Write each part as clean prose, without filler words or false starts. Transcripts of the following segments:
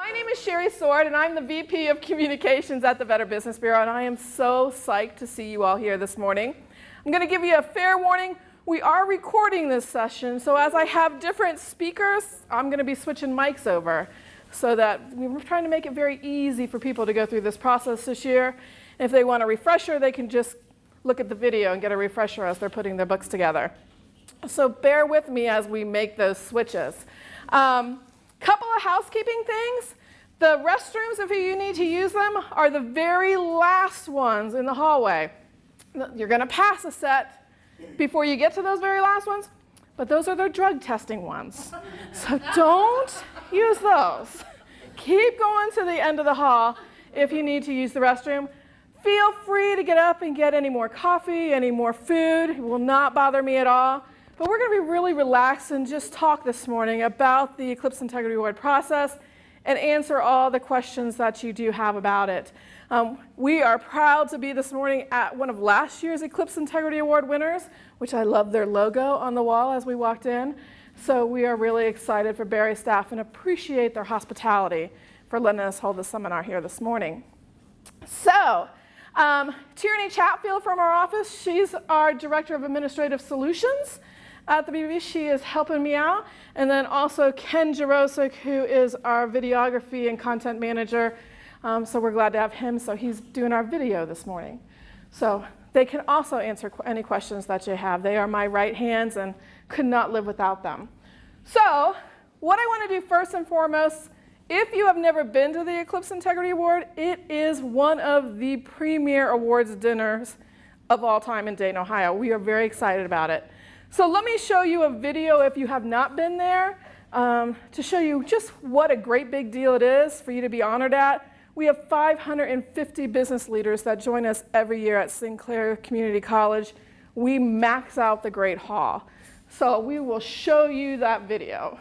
My name is Sherry Sword, and I'm the VP of Communications at the Better Business Bureau, and I am so psyched to see you all here this morning. I'm going to give you a fair warning. We are recording this session, so as I have different speakers, I'm going to be switching mics over so that we're trying to make it very easy for people to go through this process this year. If they want a refresher, they can just look at the video and get a refresher as they're putting their books together. So bear with me as we make those switches. Couple of housekeeping things. The restrooms, if you need to use them, are the very last ones in the hallway. You're going to pass a set before you get to those very last ones, but those are the drug testing ones. So don't use those. Keep going to the end of the hall if you need to use the restroom. Feel free to get up and get any more coffee, any more food. It will not bother me at all. But we're going to be really relaxed and just talk this morning about the Eclipse Integrity Award process and answer all the questions that you do have about it. We are proud to be this morning at one of last year's Eclipse Integrity Award winners, which I love their logo on the wall as we walked in. So we are really excited for Barry staff and appreciate their hospitality for letting us hold the seminar here this morning. So, Tierney Chatfield from our office, she's our Director of Administrative Solutions at the BBB. She is helping me out. And then also Ken Jarosik, who is our videography and content manager. So we're glad to have him. So he's doing our video this morning. So they can also answer any questions that you have. They are my right hands and could not live without them. So what I want to do first and foremost, if you have never been to the Eclipse Integrity Award, it is one of the premier awards dinners of all time in Dayton, Ohio. We are very excited about it. So let me show you a video if you have not been there to show you just what a great big deal it is for you to be honored at. We have 550 business leaders that join us every year at Sinclair Community College. We max out the Great Hall. So we will show you that video.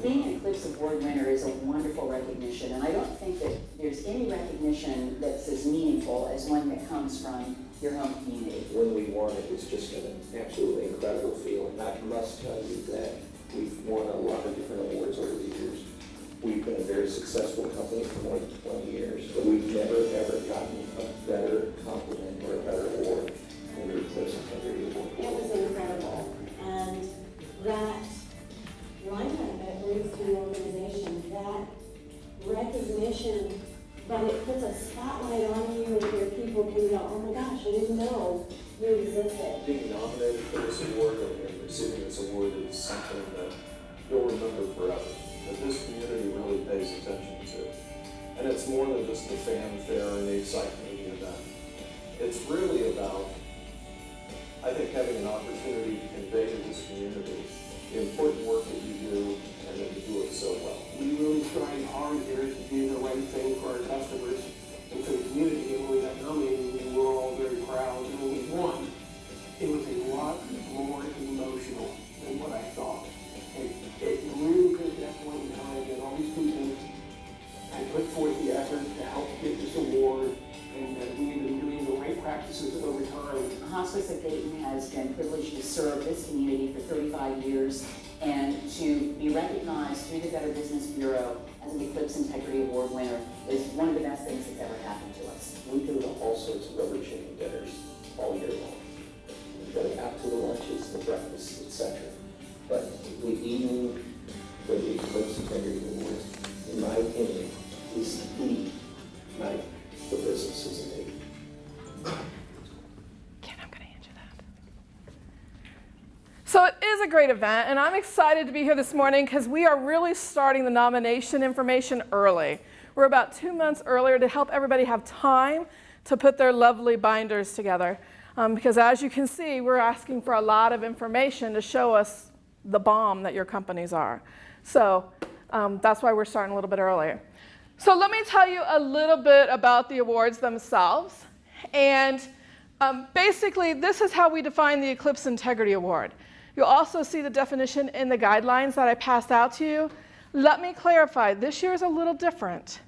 Being an Eclipse Award winner is a wonderful recognition, and I don't think that there's any recognition that's as meaningful as one that comes from your home community. When we won, it was just an absolutely incredible feeling. I must tell you that we've won a lot of different awards over the years. We've been a very successful company for more than 20 years, but we've never, ever gotten a better compliment or a better award than the Eclipse Integrity Award. It was incredible, and that lineup that brings to the organization, that recognition, that it puts a spotlight on you and where people can go, oh my gosh, I didn't know you existed. Being nominated for this award and receiving this award is something that you'll remember forever, that this community really pays attention to. And it's more than just the fanfare and the excitement of the event. It's really about, I think, having an opportunity to convey to this community the important work that you do, and that you do it so well. We really tried hard here to do the right thing for our customers and for the community, and when we got nominated, we were all very proud, and when we won, it was a lot more emotional than what I thought. It really was at that point in time that all these people had put forth the effort to help get this award, and that we had been doing the right practices over time. Hospice of Dayton has been privileged to serve this community for 35 years and to be recognized through the Better Business Bureau as an Eclipse Integrity Award winner is one of the best things that's ever happened to us. We go to all sorts of rubber-chicken dinners all year long. We go out to the lunches, the breakfasts, etc. But the evening for the Eclipse Integrity Award, in my opinion, is the night for businesses in Dayton. So it is a great event, and I'm excited to be here this morning because we are really starting the nomination information early. We're about 2 months earlier to help everybody have time to put their lovely binders together. Because as you can see, we're asking for a lot of information to show us the bomb that your companies are. So that's why we're starting a little bit earlier. So let me tell you a little bit about the awards themselves. And basically, this is how we define the Eclipse Integrity Award. You'll also see the definition in the guidelines that I passed out to you. Let me clarify, this year is a little different.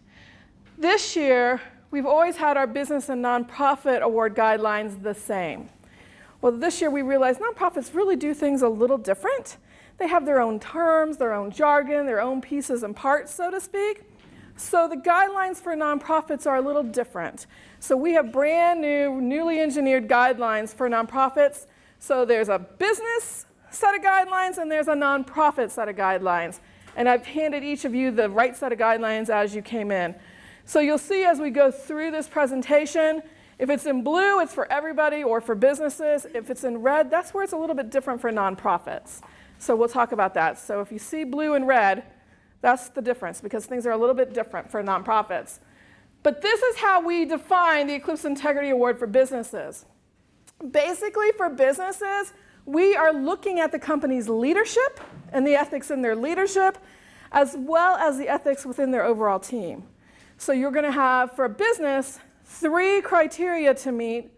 This year, we've always had our business and nonprofit award guidelines the same. Well, this year we realized nonprofits really do things a little different. They have their own terms, their own jargon, their own pieces and parts, so to speak. So the guidelines for nonprofits are a little different. So we have brand new, newly engineered guidelines for nonprofits. So there's a business set of guidelines and there's a nonprofit set of guidelines. And I've handed each of you the right set of guidelines as you came in. So you'll see as we go through this presentation, if it's in blue, it's for everybody or for businesses. If it's in red, that's where it's a little bit different for nonprofits. So we'll talk about that. So if you see blue and red, that's the difference because things are a little bit different for nonprofits. But this is how we define the Eclipse Integrity Award for businesses. Basically, for businesses, we are looking at the company's leadership and the ethics in their leadership, as well as the ethics within their overall team. So you're going to have, for a business, 3 criteria to meet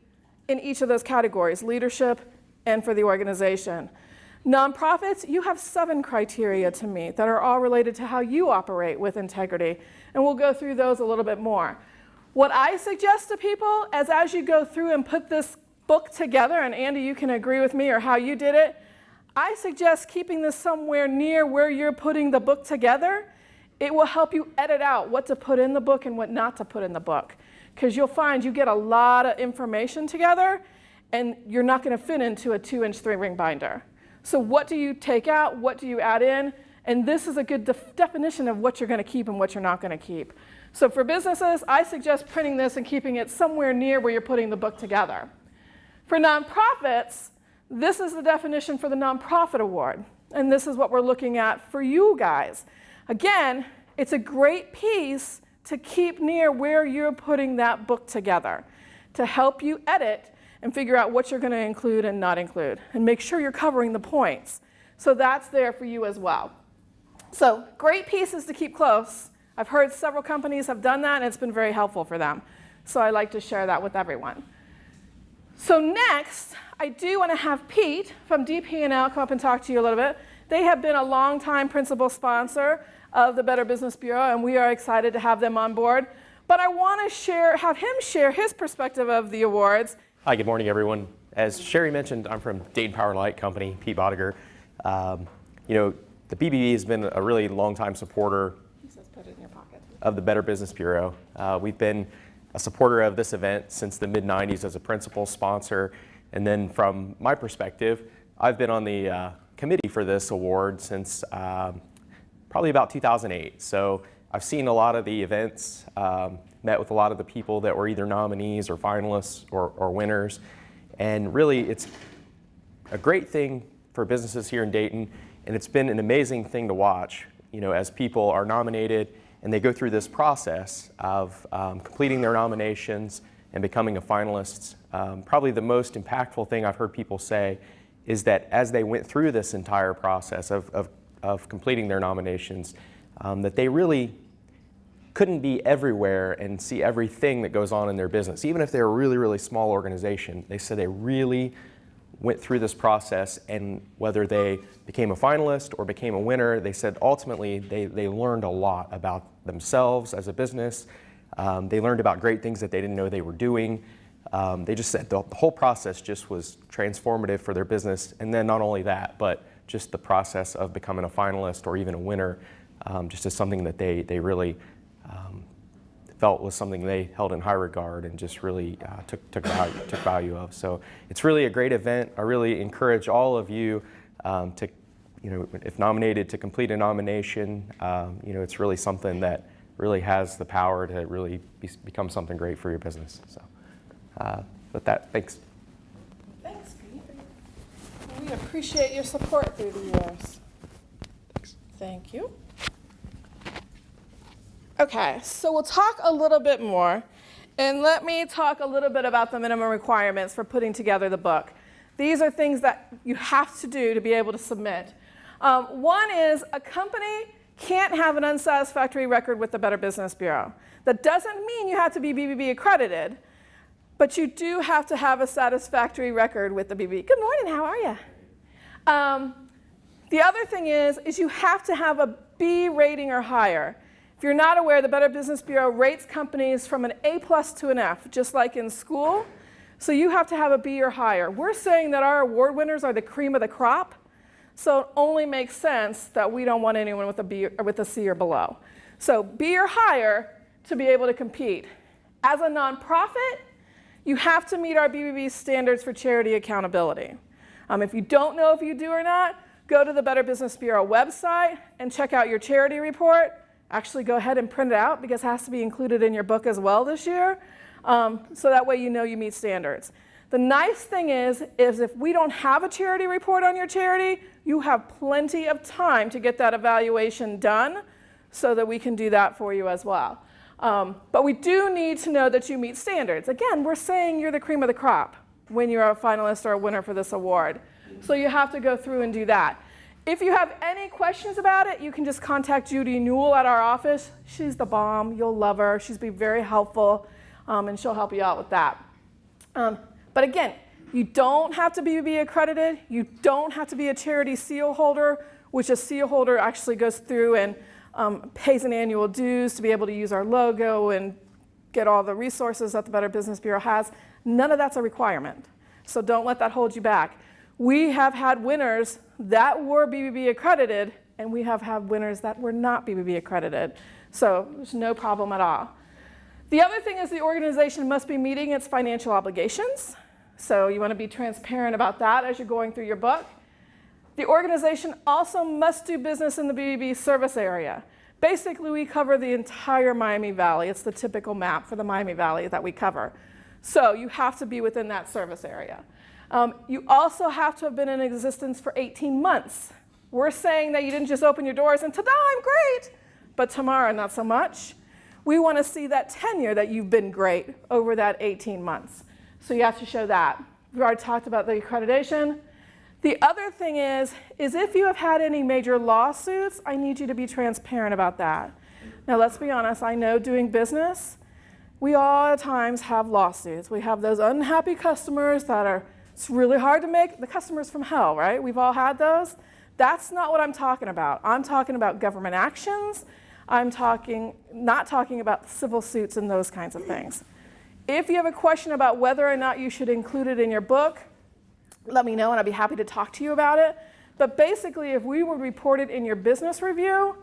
in each of those categories, leadership and for the organization. Nonprofits, you have 7 criteria to meet that are all related to how you operate with integrity. And we'll go through those a little bit more. What I suggest to people is as you go through and put this book together, and Andy, you can agree with me or how you did it, I suggest keeping this somewhere near where you're putting the book together. It will help you edit out what to put in the book and what not to put in the book. Because you'll find you get a lot of information together, and you're not going to fit into a 2-inch 3-ring binder. So what do you take out? What do you add in? And this is a good definition of what you're going to keep and what you're not going to keep. So for businesses, I suggest printing this and keeping it somewhere near where you're putting the book together. For nonprofits, this is the definition for the Nonprofit Award. And this is what we're looking at for you guys. Again, it's a great piece to keep near where you're putting that book together to help you edit and figure out what you're going to include and not include, and make sure you're covering the points. So that's there for you as well. So great pieces to keep close. I've heard several companies have done that, and it's been very helpful for them. So I like to share that with everyone. So next, I do want to have Pete from DP&L come up and talk to you a little bit. They have been a long-time principal sponsor of the Better Business Bureau, and we are excited to have them on board. But I want to have him share his perspective of the awards. Hi, good morning, everyone. As Sherry mentioned, I'm from Dayton Power Light Company, Pete Bodiger. The BBB has been a really long-time supporter of the Better Business Bureau. We've been a supporter of this event since the mid-90s as a principal sponsor. And then from my perspective, I've been on the committee for this award since probably about 2008. So I've seen a lot of the events, met with a lot of the people that were either nominees or finalists or winners. And really, it's a great thing for businesses here in Dayton, and it's been an amazing thing to watch, as people are nominated and they go through this process of completing their nominations and becoming a finalist. Probably the most impactful thing I've heard people say is that as they went through this entire process of completing their nominations, that they really couldn't be everywhere and see everything that goes on in their business. Even if they're a really, really small organization, they said they really went through this process, and whether they became a finalist or became a winner, they said ultimately they learned a lot about themselves as a business. They learned about great things that they didn't know they were doing. They just said the whole process just was transformative for their business. And then not only that, but just the process of becoming a finalist or even a winner, just as something that they really felt was something they held in high regard and just really took value of. So it's really a great event. I really encourage all of you to, if nominated, to complete a nomination. It's really something that really has the power to really become something great for your business. So with that, thanks. Thanks, Pete. We appreciate your support through the years. Thank you. Okay, so we'll talk a little bit more, and let me talk a little bit about the minimum requirements for putting together the book. These are things that you have to do to be able to submit. One is a company can't have an unsatisfactory record with the Better Business Bureau. That doesn't mean you have to be BBB accredited, but you do have to have a satisfactory record with the BBB. Good morning, how are you? The other thing is you have to have a B rating or higher. If you're not aware, the Better Business Bureau rates companies from an A+ to an F, just like in school. So you have to have a B or higher. We're saying that our award winners are the cream of the crop, so it only makes sense that we don't want anyone with a B or with a C or below. So B or higher to be able to compete. As a nonprofit, you have to meet our BBB standards for charity accountability. If you don't know if you do or not, go to the Better Business Bureau website and check out your charity report. Actually, go ahead and print it out because it has to be included in your book as well this year. So that way you know you meet standards. The nice thing is if we don't have a charity report on your charity, you have plenty of time to get that evaluation done so that we can do that for you as well. But we do need to know that you meet standards. Again, we're saying you're the cream of the crop when you're a finalist or a winner for this award. So you have to go through and do that. If you have any questions about it, you can just contact Judy Newell at our office. She's the bomb. You'll love her. She's been very helpful, and she'll help you out with that. But again, you don't have to be accredited. You don't have to be a charity seal holder, which a seal holder actually goes through and pays an annual dues to be able to use our logo and get all the resources that the Better Business Bureau has. None of that's a requirement. So don't let that hold you back. We have had winners that were BBB accredited, and we have had winners that were not BBB accredited. So there's no problem at all. The other thing is the organization must be meeting its financial obligations. So you want to be transparent about that as you're going through your book. The organization also must do business in the BBB service area. Basically, we cover the entire Miami Valley. It's the typical map for the Miami Valley that we cover. So you have to be within that service area. You also have to have been in existence for 18 months. We're saying that you didn't just open your doors and ta-da, I'm great, but tomorrow not so much. We want to see that tenure that you've been great over that 18 months. So you have to show that. We've already talked about the accreditation. The other thing is if you have had any major lawsuits, I need you to be transparent about that. Now let's be honest, I know doing business, we all at times have lawsuits. We have those unhappy customers that are, it's really hard to make, the customers from hell, right? We've all had those. That's not what I'm talking about. I'm talking about government actions. I'm not talking about civil suits and those kinds of things. If you have a question about whether or not you should include it in your book, let me know and I'd be happy to talk to you about it. But basically, if we would report it in your business review,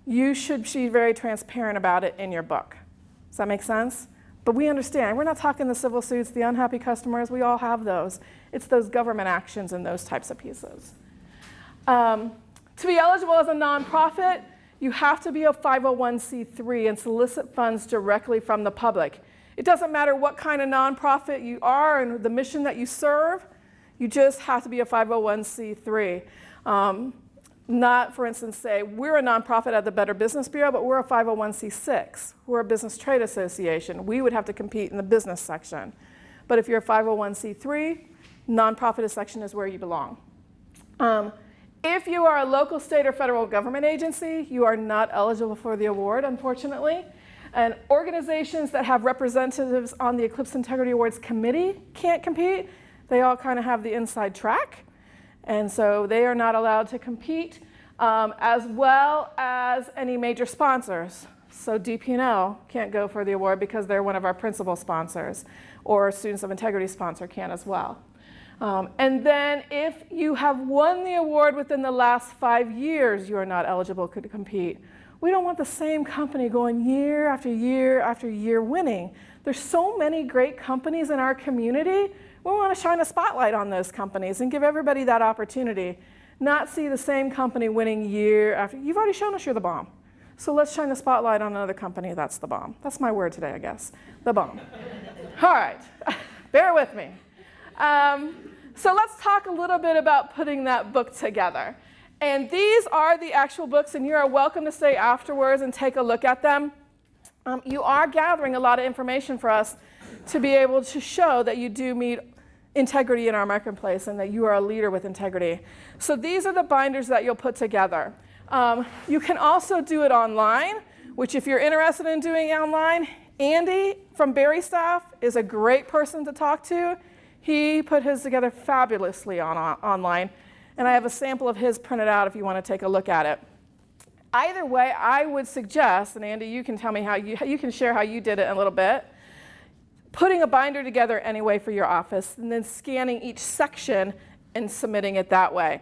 you should be very transparent about it in your book. Does that make sense? But we understand, we're not talking the civil suits, the unhappy customers, we all have those. It's those government actions and those types of pieces. To be eligible as a nonprofit, you have to be a 501c3 and solicit funds directly from the public. It doesn't matter what kind of nonprofit you are and the mission that you serve, you just have to be a 501c3. Not, for instance, say, we're a nonprofit at the Better Business Bureau, but we're a 501c6. We're a business trade association. We would have to compete in the business section. But if you're a 501c3, nonprofit section is where you belong. If you are a local, state, or federal government agency, you are not eligible for the award, unfortunately. And organizations that have representatives on the Eclipse Integrity Awards Committee can't compete. They all kind of have the inside track. And so they are not allowed to compete, as well as any major sponsors. So DP&L can't go for the award because they're one of our principal sponsors, or Students of Integrity sponsor can as well. And then if you have won the award within the last 5 years, you are not eligible to compete. We don't want the same company going year after year after year winning. There's so many great companies in our community. We want to shine a spotlight on those companies and give everybody that opportunity. Not see the same company winning year after. You've already shown us you're the bomb. So let's shine the spotlight on another company that's the bomb. That's my word today, I guess. The bomb. All right. Bear with me. So let's talk a little bit about putting that book together. And these are the actual books, and you are welcome to stay afterwards and take a look at them. You are gathering a lot of information for us to be able to show that you do meet integrity in our marketplace and that you are a leader with integrity. So these are the binders that you'll put together. You can also do it online, which if you're interested in doing online, Andy from Berry Staff is a great person to talk to. He put his together fabulously online, and I have a sample of his printed out if you want to take a look at it. Either way, I would suggest, and Andy, you can tell me how you can share how you did it in a little bit, putting a binder together anyway for your office, and then scanning each section and submitting it that way.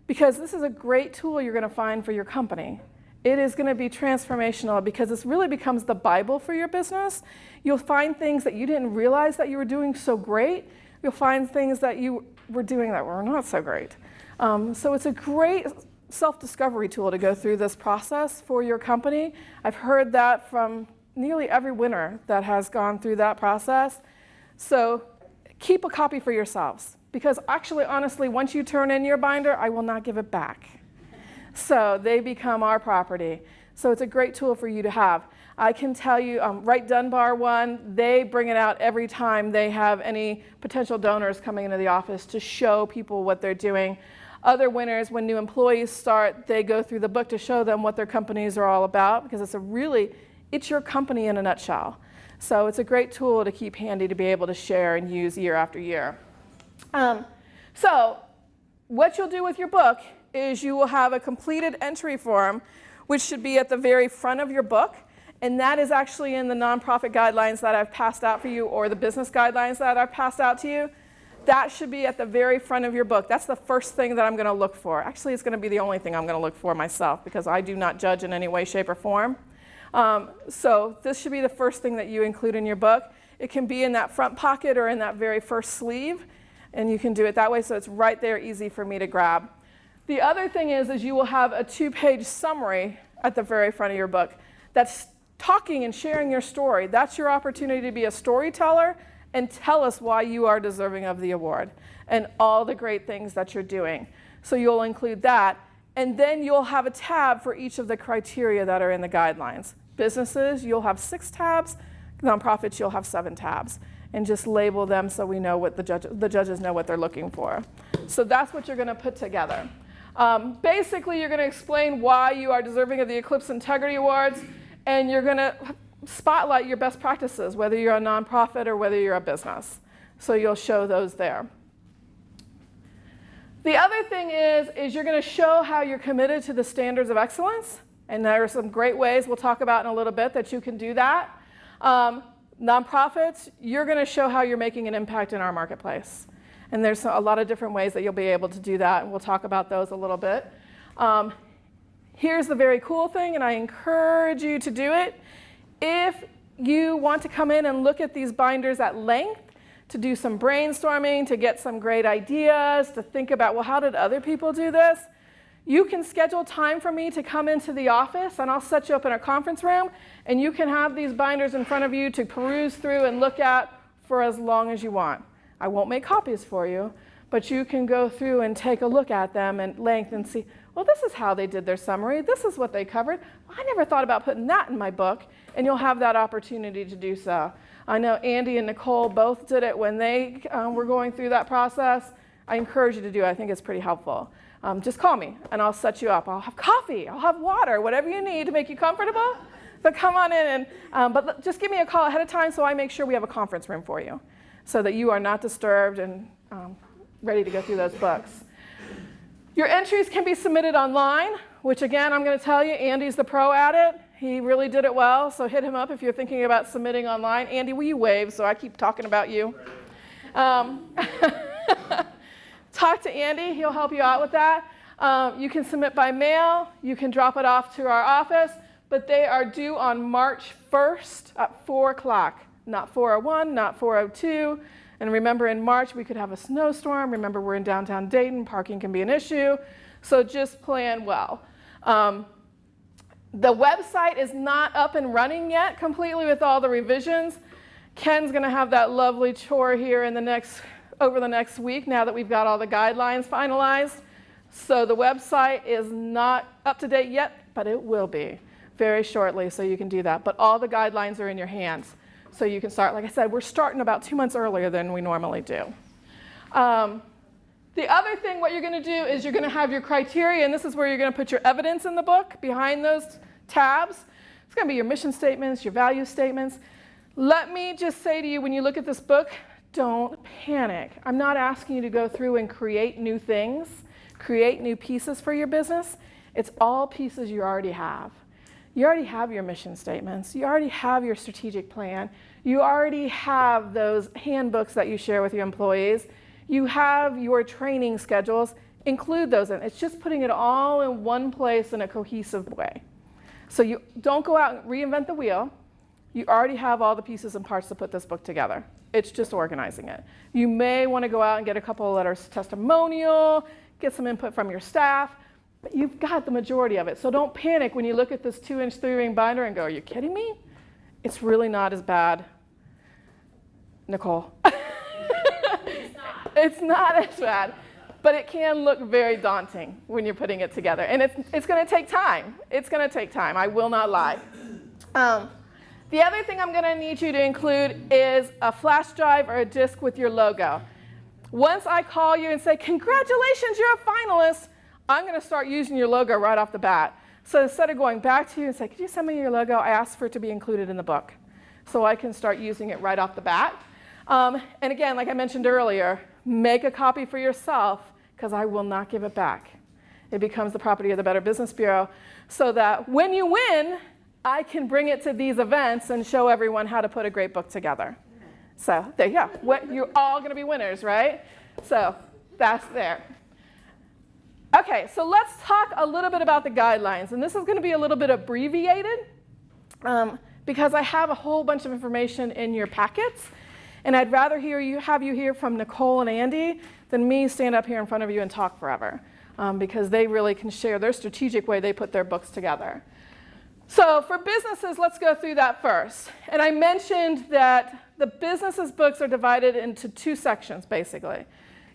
Because this is a great tool you're going to find for your company. It is going to be transformational because this really becomes the Bible for your business. You'll find things that you didn't realize that you were doing so great. You'll find things that you were doing that were not so great. So it's a great self-discovery tool to go through this process for your company. I've heard that from nearly every winner that has gone through that process. So keep a copy for yourselves, because actually, honestly, once you turn in your binder, I will not give it back. So they become our property. So it's a great tool for you to have. I can tell you, Right Dunbar one, they bring it out every time they have any potential donors coming into the office to show people what they're doing. Other winners, when new employees start, they go through the book to show them what their companies are all about, because it's your company in a nutshell. So it's a great tool to keep handy to be able to share and use year after year. So what you'll do with your book is you will have a completed entry form, which should be at the very front of your book. And that is actually in the nonprofit guidelines that I've passed out for you, or the business guidelines that I've passed out to you. That should be at the very front of your book. That's the first thing that I'm going to look for. Actually, it's going to be the only thing I'm going to look for myself, because I do not judge in any way, shape, or form. So this should be the first thing that you include in your book. It can be in that front pocket or in that very first sleeve, and you can do it that way, so it's right there, easy for me to grab. The other thing is you will have a 2-page summary at the very front of your book that's talking and sharing your story. That's your opportunity to be a storyteller and tell us why you are deserving of the award and all the great things that you're doing. So you'll include that, and then you'll have a tab for each of the criteria that are in the guidelines. Businesses, you'll have 6 tabs. Nonprofits, you'll have 7 tabs. And just label them so we know what the judges know what they're looking for. So that's what you're going to put together. Basically, you're going to explain why you are deserving of the Eclipse Integrity Awards, and you're going to spotlight your best practices, whether you're a nonprofit or whether you're a business. So you'll show those there. The other thing is you're going to show how you're committed to the standards of excellence, and there are some great ways we'll talk about in a little bit that you can do that. Nonprofits, you're going to show how you're making an impact in our marketplace. And there's a lot of different ways that you'll be able to do that, and we'll talk about those a little bit. Here's the very cool thing, and I encourage you to do it. If you want to come in and look at these binders at length, to do some brainstorming, to get some great ideas, to think about, well, how did other people do this? You can schedule time for me to come into the office, and I'll set you up in a conference room, and you can have these binders in front of you to peruse through and look at for as long as you want. I won't make copies for you, but you can go through and take a look at them at length and see, well, this is how they did their summary. This is what they covered. I never thought about putting that in my book, and you'll have that opportunity to do so. I know Andy and Nicole both did it when they were going through that process. I encourage you to do it. I think it's pretty helpful. Just call me, and I'll set you up. I'll have coffee. I'll have water, whatever you need to make you comfortable. But come on in, but just give me a call ahead of time so I make sure we have a conference room for you, so that you are not disturbed and ready to go through those books. Your entries can be submitted online, which again, I'm going to tell you, Andy's the pro at it. He really did it well, so hit him up if you're thinking about submitting online. Andy, will you wave so I keep talking about you? Talk to Andy. He'll help you out with that. You can submit by mail. You can drop it off to our office, but they are due on March 1st at 4 o'clock, not 4:01, not 4:02. And remember, in March, we could have a snowstorm. Remember, we're in downtown Dayton. Parking can be an issue. So just plan well. The website is not up and running yet completely with all the revisions. Ken's going to have that lovely chore here over the next week now that we've got all the guidelines finalized. So the website is not up to date yet, but it will be very shortly, so you can do that. But all the guidelines are in your hands. So you can start, like I said, we're starting about 2 months earlier than we normally do. The other thing, what you're going to do is you're going to have your criteria, and this is where you're going to put your evidence in the book behind those tabs. It's going to be your mission statements, your value statements. Let me just say to you, when you look at this book, don't panic. I'm not asking you to go through and create new things, create new pieces for your business. It's all pieces you already have. You already have your mission statements. You already have your strategic plan. You already have those handbooks that you share with your employees. You have your training schedules. Include those in. It's just putting it all in one place in a cohesive way. So you don't go out and reinvent the wheel. You already have all the pieces and parts to put this book together. It's just organizing it. You may want to go out and get a couple of letters of testimonial, get some input from your staff, but you've got the majority of it. So don't panic when you look at this 2-inch 3-ring binder and go, are you kidding me? It's really not as bad, Nicole. It's not as bad, but it can look very daunting when you're putting it together. And it's going to take time. It's going to take time. I will not lie. The other thing I'm going to need you to include is a flash drive or a disk with your logo. Once I call you and say, congratulations, you're a finalist, I'm going to start using your logo right off the bat. So instead of going back to you and say, could you send me your logo, I asked for it to be included in the book so I can start using it right off the bat. And again, like I mentioned earlier, make a copy for yourself because I will not give it back. It becomes the property of the Better Business Bureau so that when you win, I can bring it to these events and show everyone how to put a great book together. So there you go. You're all going to be winners, right? So that's there. Okay, so let's talk a little bit about the guidelines. And this is going to be a little bit abbreviated because I have a whole bunch of information in your packets. And I'd rather have you hear from Nicole and Andy than me stand up here in front of you and talk forever because they really can share their strategic way they put their books together. So for businesses, let's go through that first. And I mentioned that the businesses books are divided into 2 sections, basically.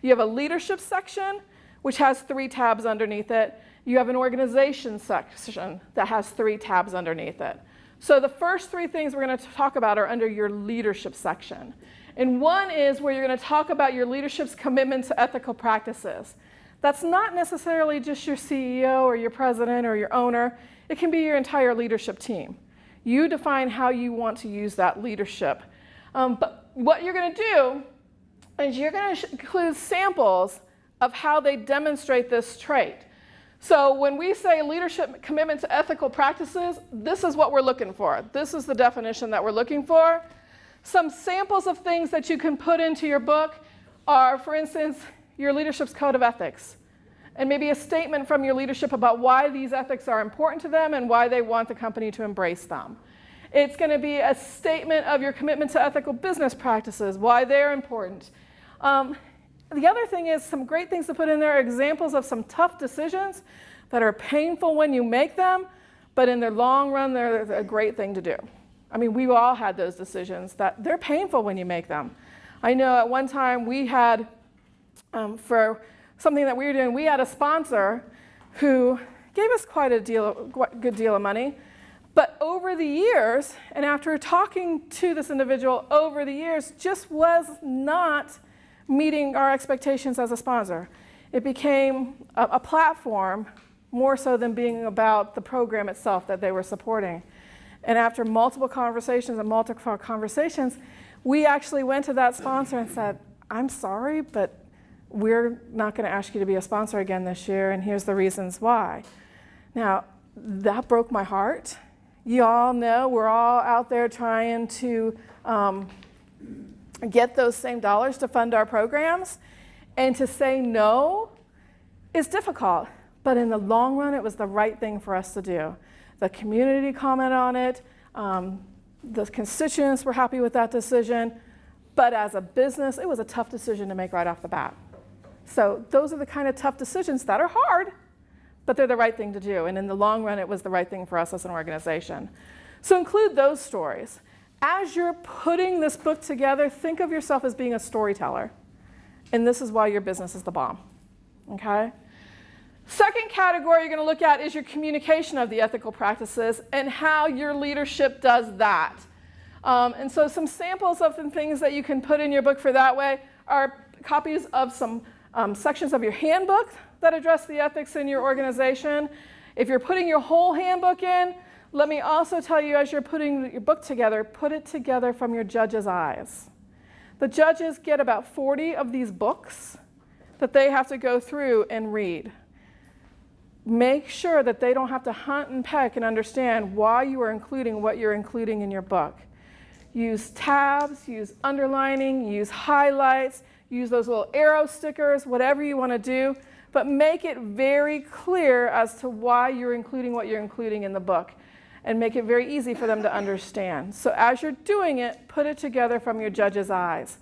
You have a leadership section, which has 3 tabs underneath it. You have an organization section that has 3 tabs underneath it. So the first 3 things we're going to talk about are under your leadership section. And one is where you're going to talk about your leadership's commitment to ethical practices. That's not necessarily just your CEO or your president or your owner. It can be your entire leadership team. You define how you want to use that leadership. But what you're going to do is you're going to include samples of how they demonstrate this trait. So when we say leadership commitment to ethical practices, this is what we're looking for. This is the definition that we're looking for. Some samples of things that you can put into your book are, for instance, your leadership's code of ethics. And maybe a statement from your leadership about why these ethics are important to them and why they want the company to embrace them. It's going to be a statement of your commitment to ethical business practices, why they're important. The other thing is some great things to put in there are examples of some tough decisions that are painful when you make them, but in the long run, they're a great thing to do. I mean, we've all had those decisions that they're painful when you make them. I know at one time we had, for something that we were doing, we had a sponsor who gave us quite a good deal of money. But over the years, and after talking to this individual over the years, just was not meeting our expectations as a sponsor. It became a platform more so than being about the program itself that they were supporting. And after multiple conversations, we actually went to that sponsor and said, I'm sorry, but we're not going to ask you to be a sponsor again this year, and here's the reasons why. Now, that broke my heart. You all know we're all out there trying to get those same dollars to fund our programs, and to say no is difficult. But in the long run, it was the right thing for us to do. The community commented on it. The constituents were happy with that decision. But as a business, it was a tough decision to make right off the bat. So those are the kind of tough decisions that are hard, but they're the right thing to do. And in the long run, it was the right thing for us as an organization. So include those stories. As you're putting this book together, think of yourself as being a storyteller. And this is why your business is the bomb. Okay? Second category you're going to look at is your communication of the ethical practices and how your leadership does that. And so some samples of the things that you can put in your book for that way are copies of some sections of your handbook that address the ethics in your organization. If you're putting your whole handbook in, let me also tell you, as you're putting your book together, put it together from your judge's eyes. The judges get about 40 of these books that they have to go through and read. Make sure that they don't have to hunt and peck and understand why you are including what you're including in your book. Use tabs, use underlining, use highlights, use those little arrow stickers, whatever you want to do, but make it very clear as to why you're including what you're including in the book, and make it very easy for them to understand. So as you're doing it, put it together from your judge's eyes.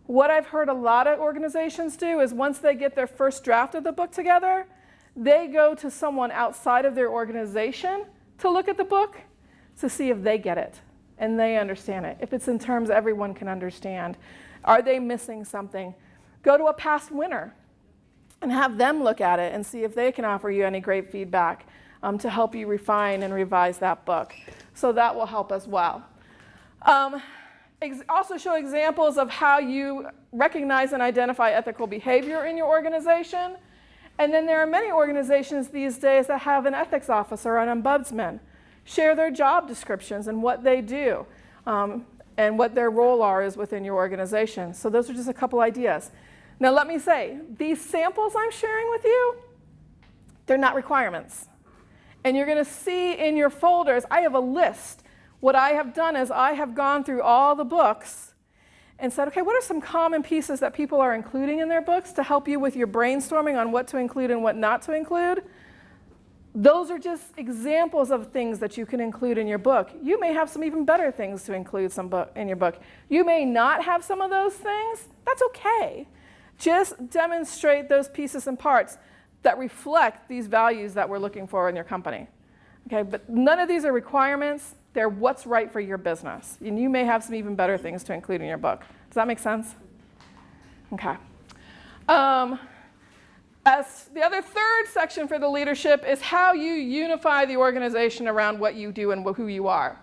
What I've heard a lot of organizations do is once they get their first draft of the book together, they go to someone outside of their organization to look at the book to see if they get it and they understand it, if it's in terms everyone can understand. Are they missing something? Go to a past winner and have them look at it and see if they can offer you any great feedback to help you refine and revise that book. So that will help as well. Also show examples of how you recognize and identify ethical behavior in your organization. And then there are many organizations these days that have an ethics officer or an ombudsman. Share their job descriptions and what they do and what their role is within your organization. So those are just a couple ideas. Now let me say, these samples I'm sharing with you, they're not requirements. And you're going to see in your folders, I have a list. What I have done is I have gone through all the books and said, okay, what are some common pieces that people are including in their books to help you with your brainstorming on what to include and what not to include? Those are just examples of things that you can include in your book. You may have some even better things to include in your book. You may not have some of those things. That's okay. Just demonstrate those pieces and parts that reflect these values that we're looking for in your company. Okay, but none of these are requirements. They're what's right for your business. And you may have some even better things to include in your book. Does that make sense? Okay. As the other third section for the leadership is how you unify the organization around what you do and who you are.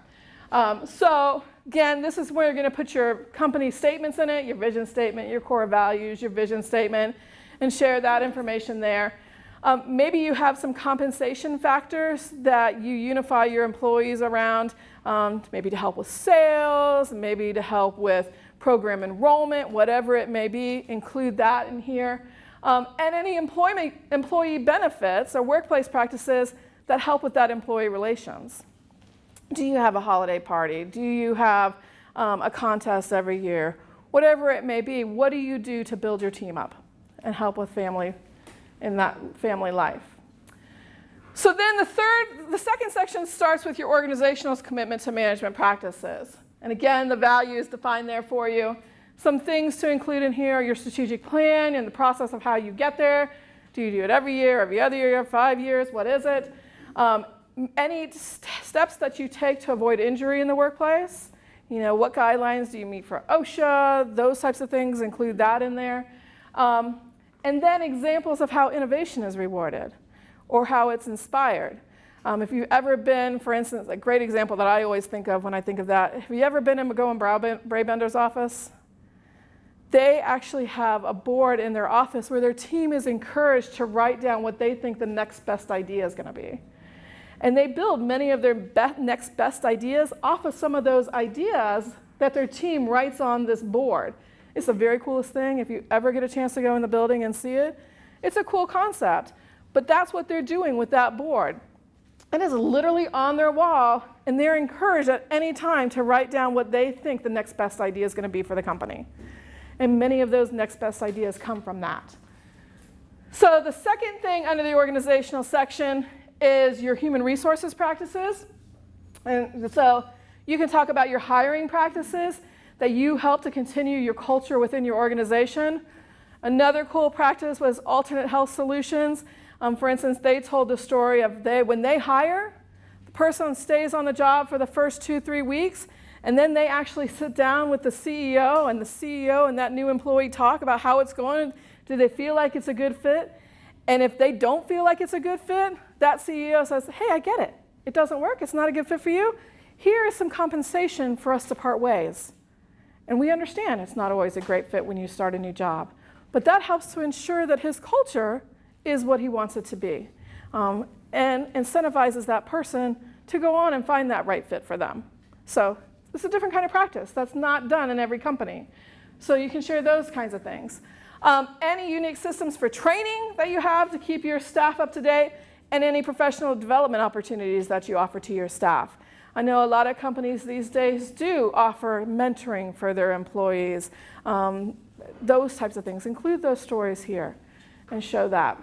So again, this is where you're going to put your company statements in it, your vision statement, your core values, your vision statement, and share that information there. Maybe you have some compensation factors that you unify your employees around, maybe to help with sales, maybe to help with program enrollment, whatever it may be, include that in here. And any employee benefits or workplace practices that help with that employee relations. Do you have a holiday party? Do you have a contest every year? Whatever it may be, what do you do to build your team up and help with family in that family life? So then the second section starts with your organizational commitment to management practices. And again, the value is defined there for you. Some things to include in here are your strategic plan and the process of how you get there. Do you do it every year, every other year, 5 years? What is it? Any steps that you take to avoid injury in the workplace. You know, what guidelines do you meet for OSHA? Those types of things, include that in there. And then examples of how innovation is rewarded or how it's inspired. If you've ever been, for instance, a great example that I always think of when I think of that, have you ever been in McGowan Brabender's office? They actually have a board in their office where their team is encouraged to write down what they think the next best idea is going to be. And they build many of their next best ideas off of some of those ideas that their team writes on this board. It's the very coolest thing. If you ever get a chance to go in the building and see it, it's a cool concept. But that's what they're doing with that board. It is literally on their wall, and they're encouraged at any time to write down what they think the next best idea is going to be for the company. And many of those next best ideas come from that. So the second thing under the organizational section is your human resources practices. And so you can talk about your hiring practices that you help to continue your culture within your organization. Another cool practice was alternate health solutions. For instance, they told the story of when they hire, the person stays on the job for the first 2-3 weeks, and then they actually sit down with the CEO and that new employee talk about how it's going. Do they feel like it's a good fit? And if they don't feel like it's a good fit, that CEO says, hey, I get it. It doesn't work. It's not a good fit for you. Here is some compensation for us to part ways. And we understand it's not always a great fit when you start a new job. But that helps to ensure that his culture is what he wants it to be, and incentivizes that person to go on and find that right fit for them. So it's a different kind of practice that's not done in every company. So you can share those kinds of things. Any unique systems for training that you have to keep your staff up to date, and any professional development opportunities that you offer to your staff. I know a lot of companies these days do offer mentoring for their employees. Those types of things. Include those stories here and show that.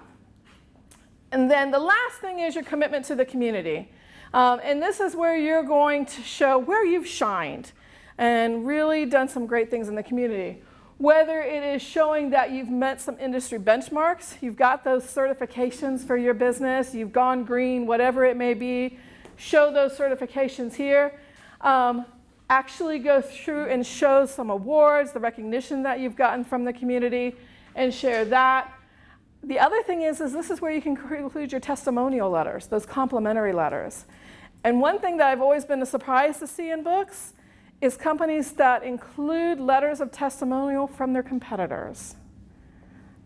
And then the last thing is your commitment to the community. And this is where you're going to show where you've shined and really done some great things in the community. Whether it is showing that you've met some industry benchmarks, you've got those certifications for your business, you've gone green, whatever it may be, show those certifications here. Actually go through and show some awards, the recognition that you've gotten from the community, and share that. The other thing is this is where you can include your testimonial letters, those complimentary letters. And one thing that I've always been surprised to see in books is companies that include letters of testimonial from their competitors.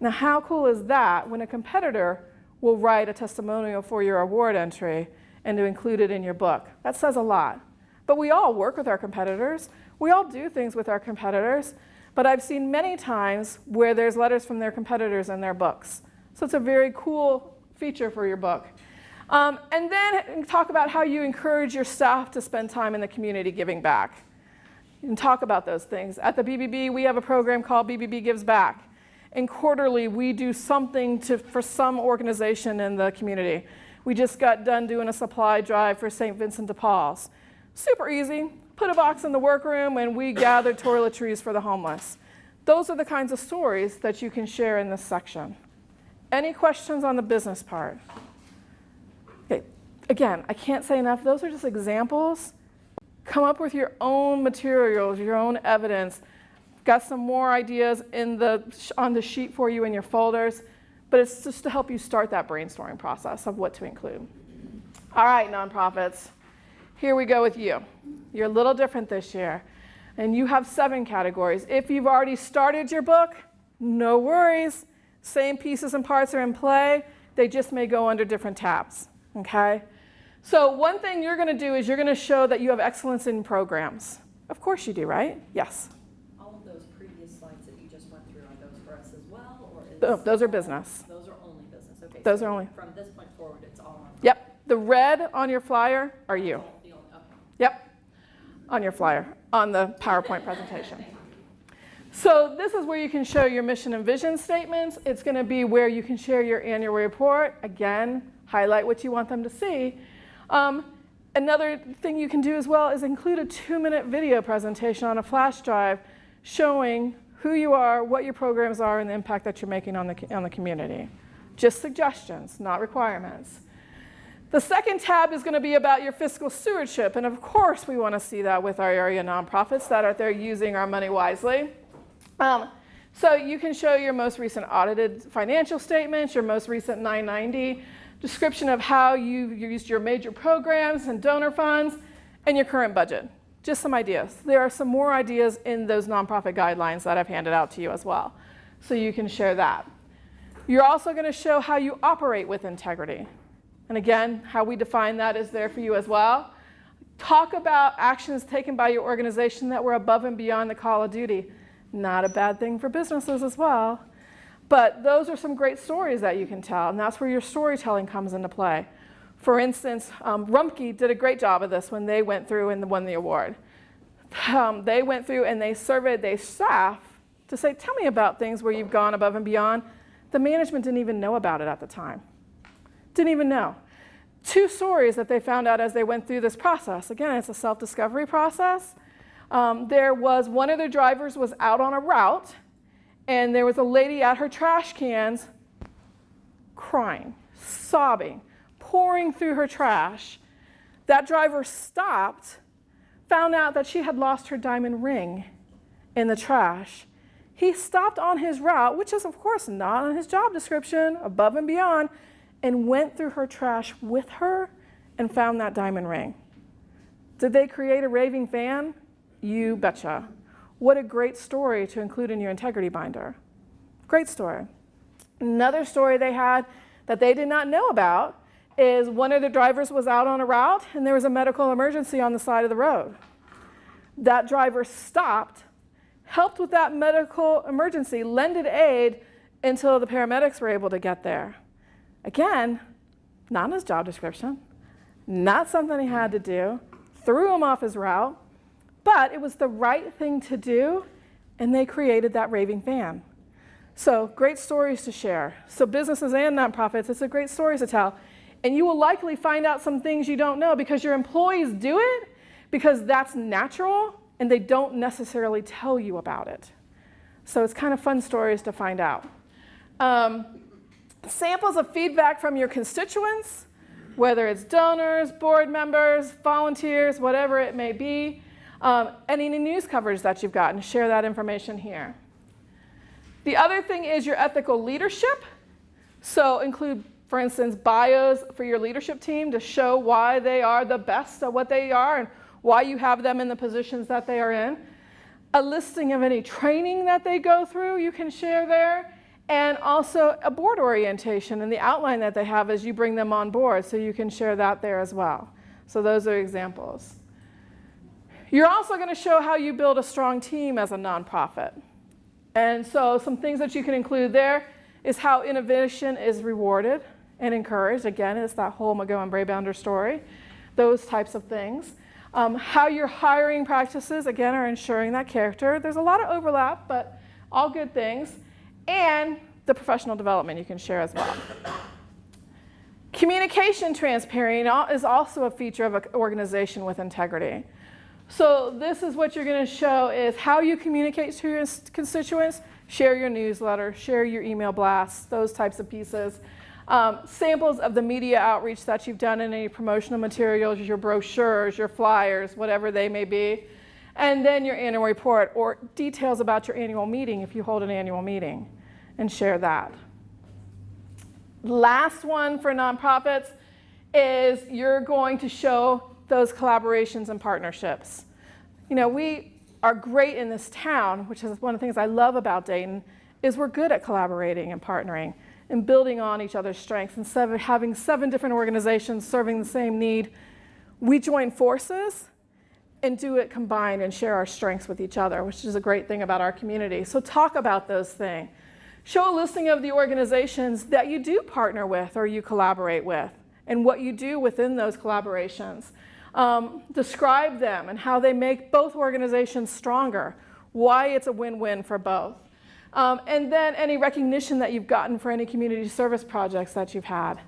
Now, how cool is that when a competitor will write a testimonial for your award entry and to include it in your book? That says a lot. But we all work with our competitors. We all do things with our competitors. But I've seen many times where there's letters from their competitors in their books. So it's a very cool feature for your book. And then talk about how you encourage your staff to spend time in the community giving back. You can talk about those things. At the BBB, we have a program called BBB Gives Back. And quarterly, we do something for some organization in the community. We just got done doing a supply drive for St. Vincent de Paul's. Super easy. Put a box in the workroom, and we gathered toiletries for the homeless. Those are the kinds of stories that you can share in this section. Any questions on the business part? Okay. Again, I can't say enough. Those are just examples. Come up with your own materials, your own evidence. Got some more ideas on the sheet for you in your folders, but it's just to help you start that brainstorming process of what to include. All right, nonprofits. Here we go with you. You're a little different this year, and you have 7 categories. If you've already started your book, no worries. Same pieces and parts are in play. They just may go under different tabs, okay? So one thing you're going to do is you're going to show that you have excellence in programs. Of course you do, right? Yes. All of those previous slides that you just went through, are those for us as well? Or is Those are business. Those are only business. Okay. Those so are only. From this point forward, it's all on. Yep. The red on your flyer are you. The only, okay. Yep. On your flyer, on the PowerPoint presentation. So this is where you can show your mission and vision statements. It's going to be where you can share your annual report. Again, highlight what you want them to see. Another thing you can do as well is include a 2-minute video presentation on a flash drive showing who you are, what your programs are, and the impact that you're making on the community. Just suggestions, not requirements. The second tab is going to be about your fiscal stewardship, and of course we want to see that with our area nonprofits that are there using our money wisely. So you can show your most recent audited financial statements, your most recent 990, description of how you've used your major programs and donor funds, and your current budget. Just some ideas. There are some more ideas in those nonprofit guidelines that I've handed out to you as well, so you can share that. You're also going to show how you operate with integrity. And again, how we define that is there for you as well. Talk about actions taken by your organization that were above and beyond the call of duty. Not a bad thing for businesses as well. But those are some great stories that you can tell, and that's where your storytelling comes into play. For instance, Rumpke did a great job of this when they went through and won the award. They went through and they surveyed their staff to say, tell me about things where you've gone above and beyond. The management didn't even know about it at the time. Didn't even know. 2 stories that they found out as they went through this process. Again, it's a self-discovery process. There was one of their drivers was out on a route, and there was a lady at her trash cans crying, sobbing, pouring through her trash. That driver stopped, found out that she had lost her diamond ring in the trash. He stopped on his route, which is of course not on his job description, above and beyond, and went through her trash with her and found that diamond ring. Did they create a raving fan? You betcha. What a great story to include in your integrity binder. Great story. Another story they had that they did not know about is one of the drivers was out on a route and there was a medical emergency on the side of the road. That driver stopped, helped with that medical emergency, lended aid until the paramedics were able to get there. Again, not in his job description, not something he had to do, threw him off his route, but it was the right thing to do, and they created that raving fan. So great stories to share. So businesses and nonprofits, it's a great story to tell. And you will likely find out some things you don't know because your employees do it because that's natural and they don't necessarily tell you about it. So it's kind of fun stories to find out. Samples of feedback from your constituents, whether it's donors, board members, volunteers, whatever it may be. Any news coverage that you've gotten, share that information here. The other thing is your ethical leadership. So include, for instance, bios for your leadership team to show why they are the best at what they are and why you have them in the positions that they are in. A listing of any training that they go through you can share there. And also a board orientation and the outline that they have as you bring them on board, so you can share that there as well. So those are examples. You're also going to show how you build a strong team as a nonprofit. And so some things that you can include there is how innovation is rewarded and encouraged. Again, it's that whole McGowan Braybounder story, those types of things. How your hiring practices, again, are ensuring that character. There's a lot of overlap, but all good things. And the professional development you can share as well. Communication transparency is also a feature of an organization with integrity. So this is what you're going to show is how you communicate to your constituents, share your newsletter, share your email blasts, those types of pieces. Samples of the media outreach that you've done in any promotional materials, your brochures, your flyers, whatever they may be. And then your annual report or details about your annual meeting if you hold an annual meeting, and share that. Last one for nonprofits is you're going to show those collaborations and partnerships. You know, we are great in this town, which is one of the things I love about Dayton, is we're good at collaborating and partnering and building on each other's strengths. Instead of having 7 different organizations serving the same need, we join forces and do it combined and share our strengths with each other, which is a great thing about our community. So talk about those things. Show a listing of the organizations that you do partner with or you collaborate with and what you do within those collaborations. Describe them and how they make both organizations stronger, why it's a win-win for both. And then any recognition that you've gotten for any community service projects that you've had.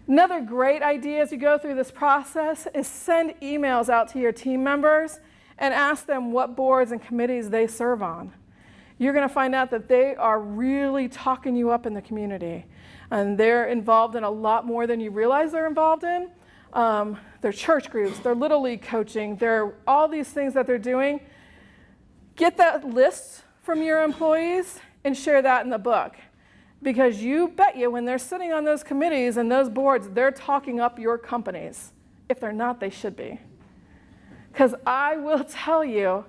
Another great idea as you go through this process is send emails out to your team members and ask them what boards and committees they serve on. You're going to find out that they are really talking you up in the community. And they're involved in a lot more than you realize they're involved in. Their church groups, their Little League coaching, all these things that they're doing. Get that list from your employees and share that in the book. Because you bet you when they're sitting on those committees and those boards, they're talking up your companies. If they're not, they should be. Because I will tell you,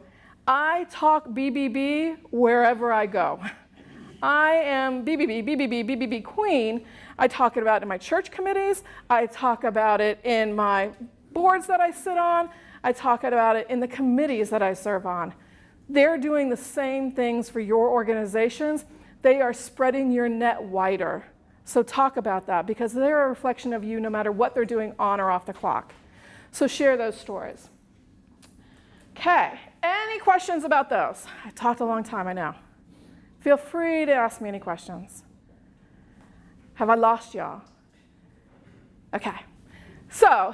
I talk BBB wherever I go. I am BBB queen. I talk about it in my church committees. I talk about it in my boards that I sit on. I talk about it in the committees that I serve on. They're doing the same things for your organizations. They are spreading your net wider. So talk about that because they're a reflection of you no matter what they're doing on or off the clock. So share those stories. Okay, any questions about those? I talked a long time, I know. Feel free to ask me any questions. Have I lost y'all? Okay, so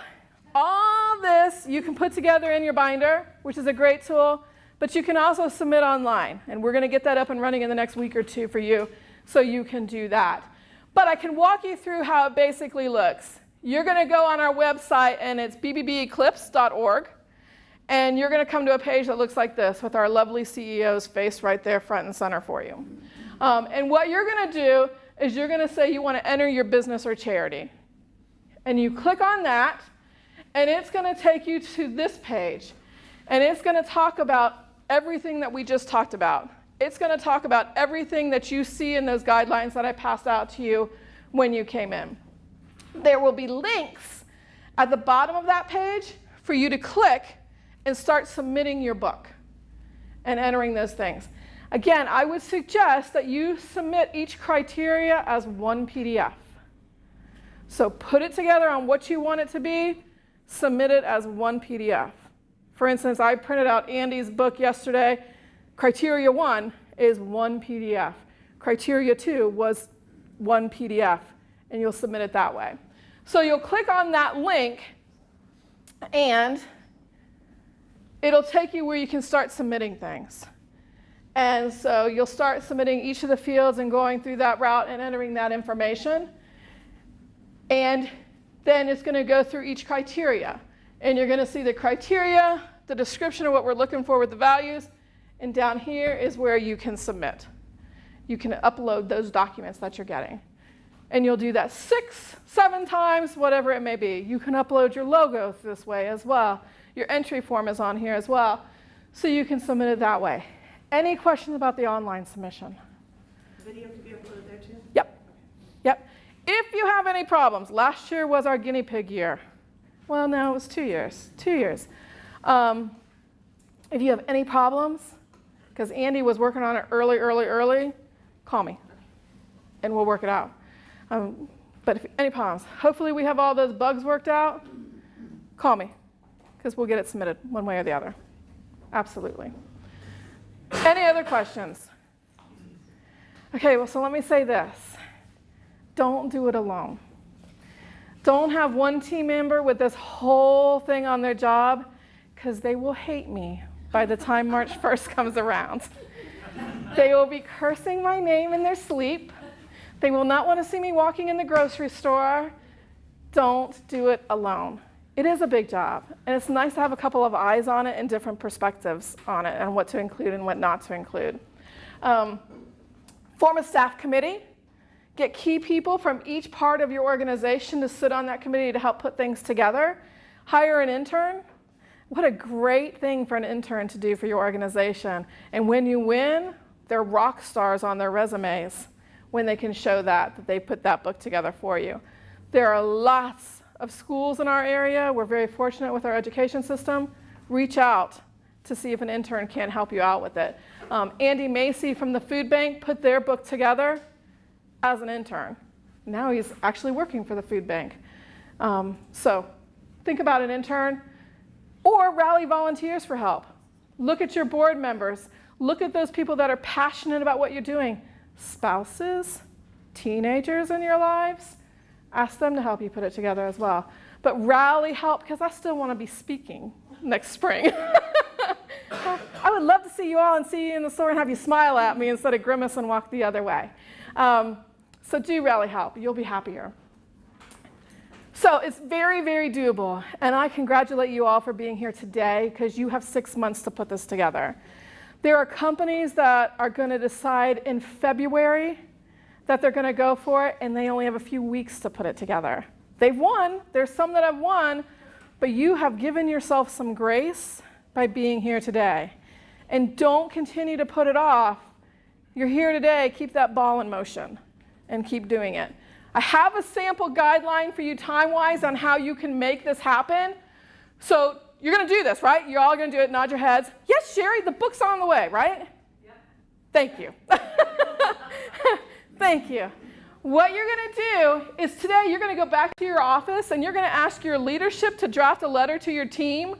all this you can put together in your binder, which is a great tool. But you can also submit online, and we're going to get that up and running in the next week or two for you, so you can do that. But I can walk you through how it basically looks. You're going to go on our website, and it's bbbeclipse.org, and you're going to come to a page that looks like this with our lovely CEO's face right there front and center for you. And what you're going to do is you're going to say you want to enter your business or charity. And you click on that, and it's going to take you to this page. And it's going to talk about everything that we just talked about. It's going to talk about everything that you see in those guidelines that I passed out to you when you came in. There will be links at the bottom of that page for you to click and start submitting your book and entering those things. Again, I would suggest that you submit each criteria as one PDF. So put it together on what you want it to be, submit it as one PDF. For instance, I printed out Andy's book yesterday. Criteria 1 is one PDF. Criteria 2 was one PDF, and you'll submit it that way. So you'll click on that link, and it'll take you where you can start submitting things. And so you'll start submitting each of the fields and going through that route and entering that information. And then it's going to go through each criteria. And you're going to see the criteria, the description of what we're looking for with the values, and down here is where you can submit. You can upload those documents that you're getting. And you'll do that 6, 7 times, whatever it may be. You can upload your logo this way as well. Your entry form is on here as well. So you can submit it that way. Any questions about the online submission? Video can be uploaded there too? Yep. Yep. If you have any problems, last year was our guinea pig year. Well, no, it was 2 years. 2 years. If you have any problems, because Andy was working on it early, call me, and we'll work it out. But if any problems, hopefully we have all those bugs worked out, call me, because we'll get it submitted one way or the other. Absolutely. Any other questions? Okay, well, so let me say this. Don't do it alone. Don't have one team member with this whole thing on their job, because they will hate me by the time March 1st comes around. They will be cursing my name in their sleep. They will not want to see me walking in the grocery store. Don't do it alone. It is a big job, and it's nice to have a couple of eyes on it and different perspectives on it and what to include and what not to include. Form a staff committee. Get key people from each part of your organization to sit on that committee to help put things together. Hire an intern. What a great thing for an intern to do for your organization. And when you win, they're rock stars on their resumes when they can show that they put that book together for you. There are lots of schools in our area. We're very fortunate with our education system. Reach out to see if an intern can't help you out with it. Andy Macy from the food bank put their book together as an intern. Now he's actually working for the food bank. So think about an intern, or rally volunteers for help. Look at your board members. Look at those people that are passionate about what you're doing. Spouses, teenagers in your lives, ask them to help you put it together as well. But rally help, because I still want to be speaking next spring. I would love to see you all and see you in the store and have you smile at me instead of grimace and walk the other way. So do rally help. You'll be happier. So it's very, very doable. And I congratulate you all for being here today, because you have 6 months to put this together. There are companies that are going to decide in February that they're going to go for it, and they only have a few weeks to put it together. They've won. There's some that have won, but you have given yourself some grace by being here today. And don't continue to put it off. You're here today. Keep that ball in motion and keep doing it. I have a sample guideline for you time-wise on how you can make this happen. So you're going to do this, right? You're all going to do it. Nod your heads. Yes, Sherry, the book's on the way, right? Yep. Thank you. Thank you. What you're going to do is today you're going to go back to your office and you're going to ask your leadership to draft a letter to your team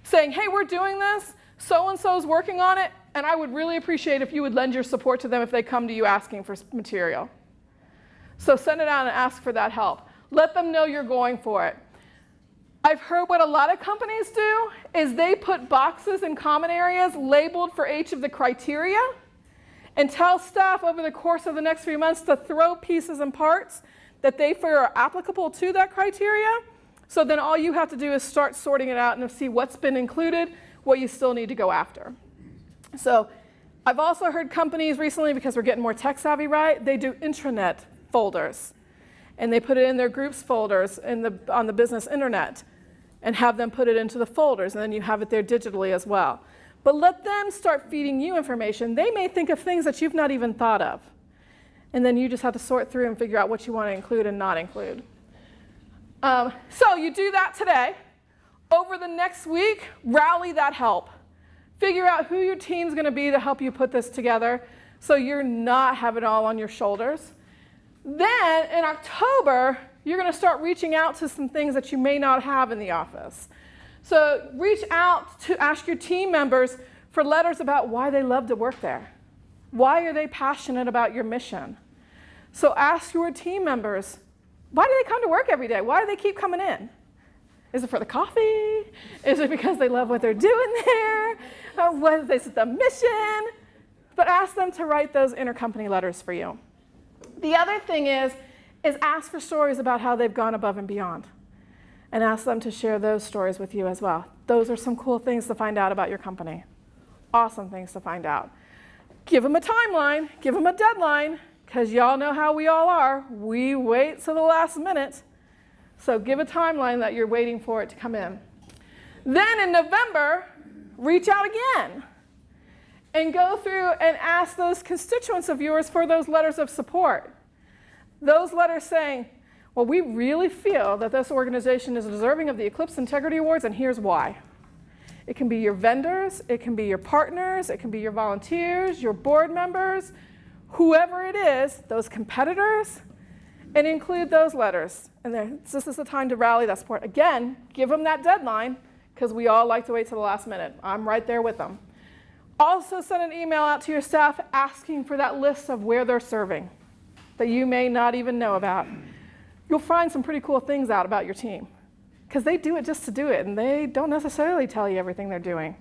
saying, hey, we're doing this. So-and-so's working on it, and I would really appreciate if you would lend your support to them if they come to you asking for material. So send it out and ask for that help. Let them know you're going for it. I've heard what a lot of companies do is they put boxes in common areas labeled for each of the criteria and tell staff over the course of the next few months to throw pieces and parts that they feel are applicable to that criteria. So then all you have to do is start sorting it out and see what's been included, what you still need to go after. So I've also heard companies recently, because we're getting more tech savvy, right? They do intranet folders, and they put it in their groups folders on the business internet and have them put it into the folders, and then you have it there digitally as well. But let them start feeding you information. They may think of things that you've not even thought of, and then you just have to sort through and figure out what you want to include and not include. So you do that today. Over the next week, rally that help. Figure out who your team's going to be to help you put this together so you're not having it all on your shoulders. Then in October, you're going to start reaching out to some things that you may not have in the office. So reach out to ask your team members for letters about why they love to work there. Why are they passionate about your mission? So ask your team members, why do they come to work every day? Why do they keep coming in? Is it for the coffee? Is it because they love what they're doing there? What is the mission? But ask them to write those intercompany letters for you. The other thing is ask for stories about how they've gone above and beyond. And ask them to share those stories with you as well. Those are some cool things to find out about your company. Awesome things to find out. Give them a timeline, give them a deadline, because y'all know how we all are. We wait till the last minute. So give a timeline that you're waiting for it to come in. Then in November, reach out again and go through and ask those constituents of yours for those letters of support. Those letters saying, well, we really feel that this organization is deserving of the Eclipse Integrity Awards, and here's why. It can be your vendors, it can be your partners, it can be your volunteers, your board members, whoever it is, those competitors, and include those letters. And this is the time to rally that support. Again, give them that deadline, because we all like to wait till the last minute. I'm right there with them. Also send an email out to your staff asking for that list of where they're serving that you may not even know about. You'll find some pretty cool things out about your team, because they do it just to do it, and they don't necessarily tell you everything they're doing.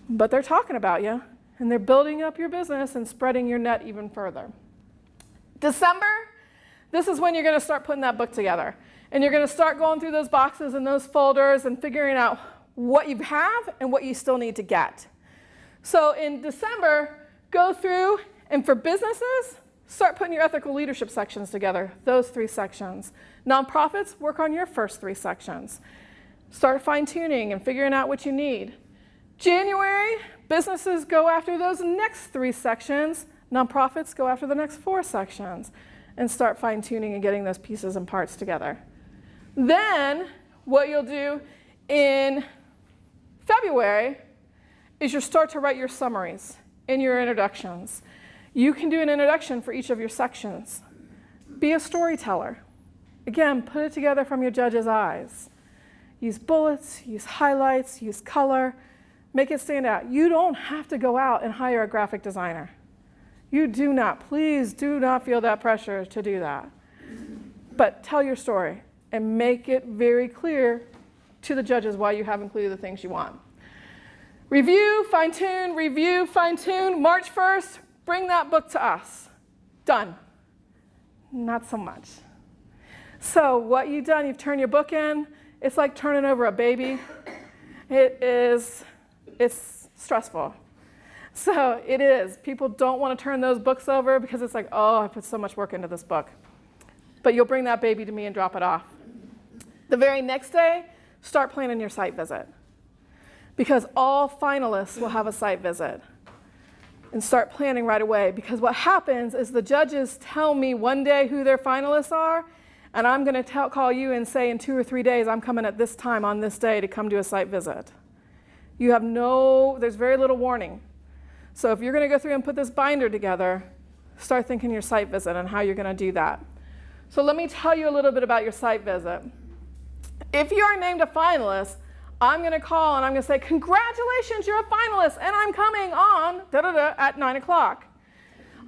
But they're talking about you, and they're building up your business and spreading your net even further. December, this is when you're going to start putting that book together. And you're going to start going through those boxes and those folders and figuring out what you have and what you still need to get. So in December, go through, and for businesses, start putting your ethical leadership sections together, those 3 sections. Nonprofits, work on your first 3 sections. Start fine-tuning and figuring out what you need. January, businesses go after those next 3 sections. Nonprofits go after the next 4 sections and start fine-tuning and getting those pieces and parts together. Then what you'll do in February is you'll start to write your summaries and your introductions. You can do an introduction for each of your sections. Be a storyteller. Again, put it together from your judge's eyes. Use bullets, use highlights, use color. Make it stand out. You don't have to go out and hire a graphic designer. You do not, please do not feel that pressure to do that. But tell your story and make it very clear to the judges why you have included the things you want. Review, fine-tune. March 1st, bring that book to us. Done. Not so much. So what you've done, you've turned your book in. It's like turning over a baby. It's stressful. So it is. People don't want to turn those books over because it's like, oh, I put so much work into this book. But you'll bring that baby to me and drop it off. The very next day, start planning your site visit, because all finalists will have a site visit. And start planning right away, because what happens is the judges tell me one day who their finalists are, and I'm going to call you and say in 2 or 3 days, I'm coming at this time on this day to come do a site visit. There's very little warning. So if you're going to go through and put this binder together, start thinking your site visit and how you're going to do that. So let me tell you a little bit about your site visit. If you are named a finalist, I'm going to call and I'm going to say, congratulations, you're a finalist, and I'm coming on at 9 o'clock.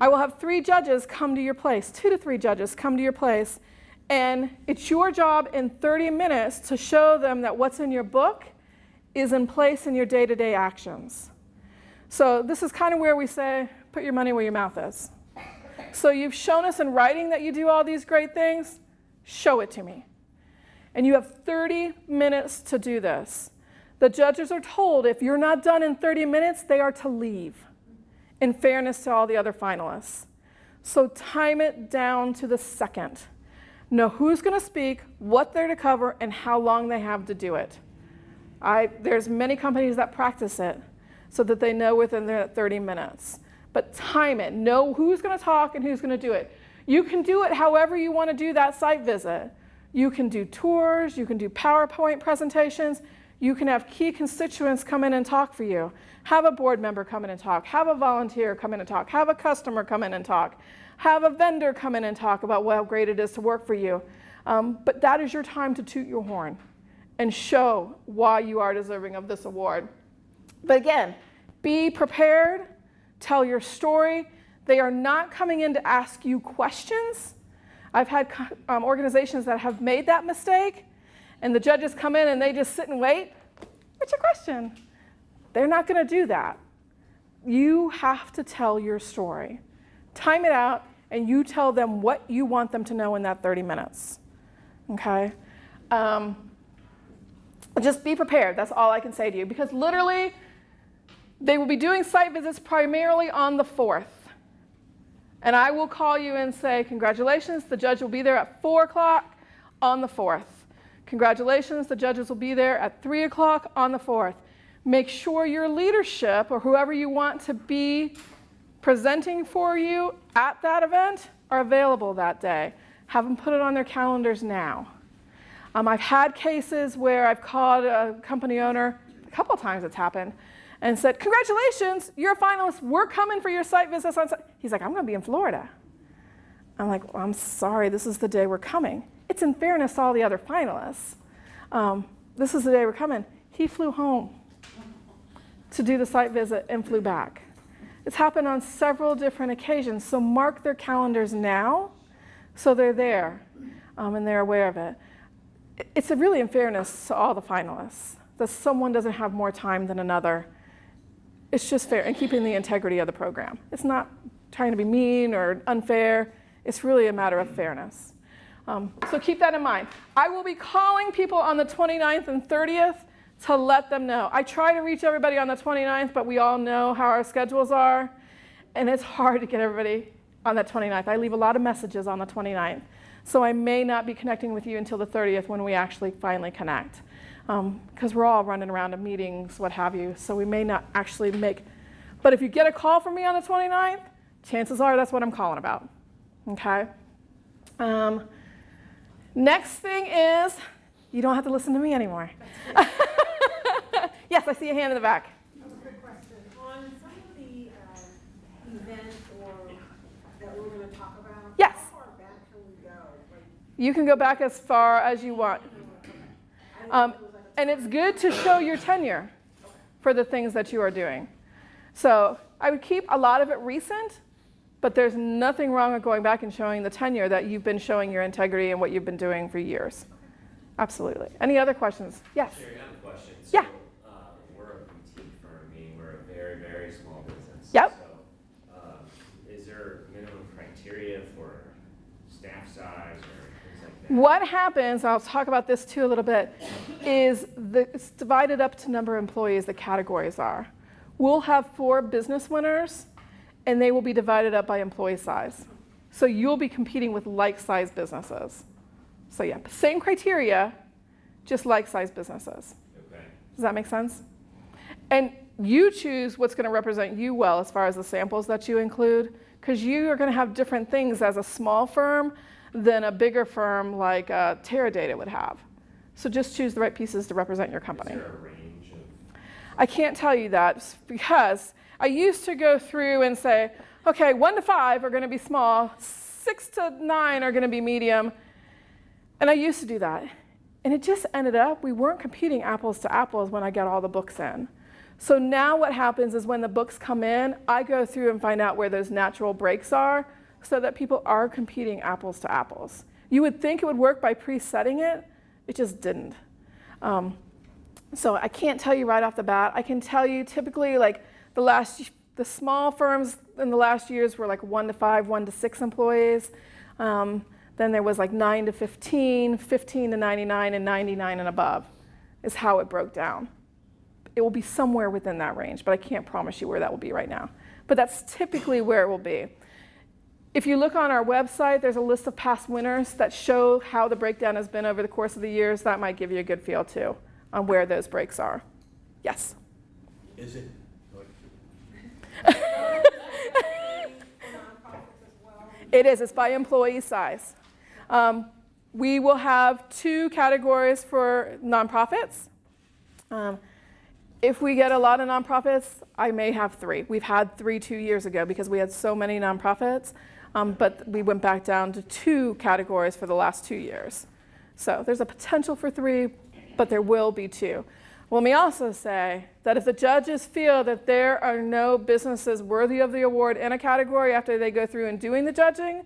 I will have 3 judges come to your place, 2 to 3 judges come to your place, and it's your job in 30 minutes to show them that what's in your book is in place in your day-to-day actions. So this is kind of where we say, put your money where your mouth is. So you've shown us in writing that you do all these great things, show it to me. And you have 30 minutes to do this. The judges are told if you're not done in 30 minutes, they are to leave, in fairness to all the other finalists. So time it down to the second. Know who's going to speak, what they're to cover, and how long they have to do it. There's many companies that practice it so that they know within their 30 minutes. But time it. Know who's going to talk and who's going to do it. You can do it however you want to do that site visit. You can do tours, you can do PowerPoint presentations, you can have key constituents come in and talk for you. Have a board member come in and talk, have a volunteer come in and talk, have a customer come in and talk, have a vendor come in and talk about how great it is to work for you. But that is your time to toot your horn and show why you are deserving of this award. But again, be prepared, tell your story. They are not coming in to ask you questions. I've had organizations that have made that mistake, and the judges come in and they just sit and wait. What's your question? They're not going to do that. You have to tell your story. Time it out, and you tell them what you want them to know in that 30 minutes. Okay? Just be prepared. That's all I can say to you. Because literally, they will be doing site visits primarily on the 4th. And I will call you and say, congratulations, the judge will be there at 4 o'clock on the 4th. Congratulations, the judges will be there at 3 o'clock on the 4th. Make sure your leadership or whoever you want to be presenting for you at that event are available that day. Have them put it on their calendars now. I've had cases where I've called a company owner, a couple of times it's happened, and said, congratulations, you're a finalist. We're coming for your site visits on site. He's like, I'm going to be in Florida. I'm like, well, I'm sorry, this is the day we're coming. It's in fairness to all the other finalists. This is the day we're coming. He flew home to do the site visit and flew back. It's happened on several different occasions, so mark their calendars now so they're there and they're aware of it. It's really in fairness to all the finalists that someone doesn't have more time than another. It's just fair and keeping the integrity of the program. It's not trying to be mean or unfair. It's really a matter of fairness. So keep that in mind. I will be calling people on the 29th and 30th to let them know. I try to reach everybody on the 29th, but we all know how our schedules are, and it's hard to get everybody on that 29th. I leave a lot of messages on the 29th, so I may not be connecting with you until the 30th when we actually finally connect, because we're all running around to meetings, what have you, so we may not actually make. But if you get a call from me on the 29th, chances are that's what I'm calling about, okay? Next thing is, you don't have to listen to me anymore. Yes, I see a hand in the back. I have a quick question. On some of the events that we're going to talk about, Yes. how far back can we go? Like, You can go back as far as you want. And it's good to show your tenure for the things that you are doing. So I would keep a lot of it recent, but there's nothing wrong with going back and showing the tenure that you've been showing your integrity and what you've been doing for years. Absolutely. Any other questions? Yes? Sure, I have a question. Yeah. So, we're a boutique firm, meaning we're a very, very small business. Yep. So, is there minimum criteria for staff size or things like that? What happens, I'll talk about this too a little bit, is it's divided up to number of employees, the categories are. We'll have 4 business winners, and they will be divided up by employee size. So you'll be competing with like-sized businesses. So yeah, same criteria, just like-sized businesses. Okay. Does that make sense? And you choose what's going to represent you well as far as the samples that you include, because you are going to have different things as a small firm than a bigger firm like Teradata would have. So just choose the right pieces to represent your company. Is there a range of? I can't tell you that because I used to go through and say, okay, 1 to 5 are going to be small, 6 to 9 are going to be medium. And I used to do that. And it just ended up, we weren't competing apples to apples when I got all the books in. So now what happens is when the books come in, I go through and find out where those natural breaks are so that people are competing apples to apples. You would think it would work by presetting it. It just didn't. So I can't tell you right off the bat. I can tell you typically like the small firms in the last years were like 1 to 5, 1 to 6 employees. Then there was like 9 to 15, 15 to 99, and 99 and above is how it broke down. It will be somewhere within that range, but I can't promise you where that will be right now. But that's typically where it will be. If you look on our website, there's a list of past winners that show how the breakdown has been over the course of the years. That might give you a good feel too on where those breaks are. Yes? Is it? It is. It's by employee size. We will have 2 categories for nonprofits. If we get a lot of nonprofits, I may have 3. We've had 3 2 years ago because we had so many nonprofits, but we went back down to 2 categories for the last 2 years. So there's a potential for 3, but there will be 2. Let me also say that if the judges feel that there are no businesses worthy of the award in a category after they go through and doing the judging,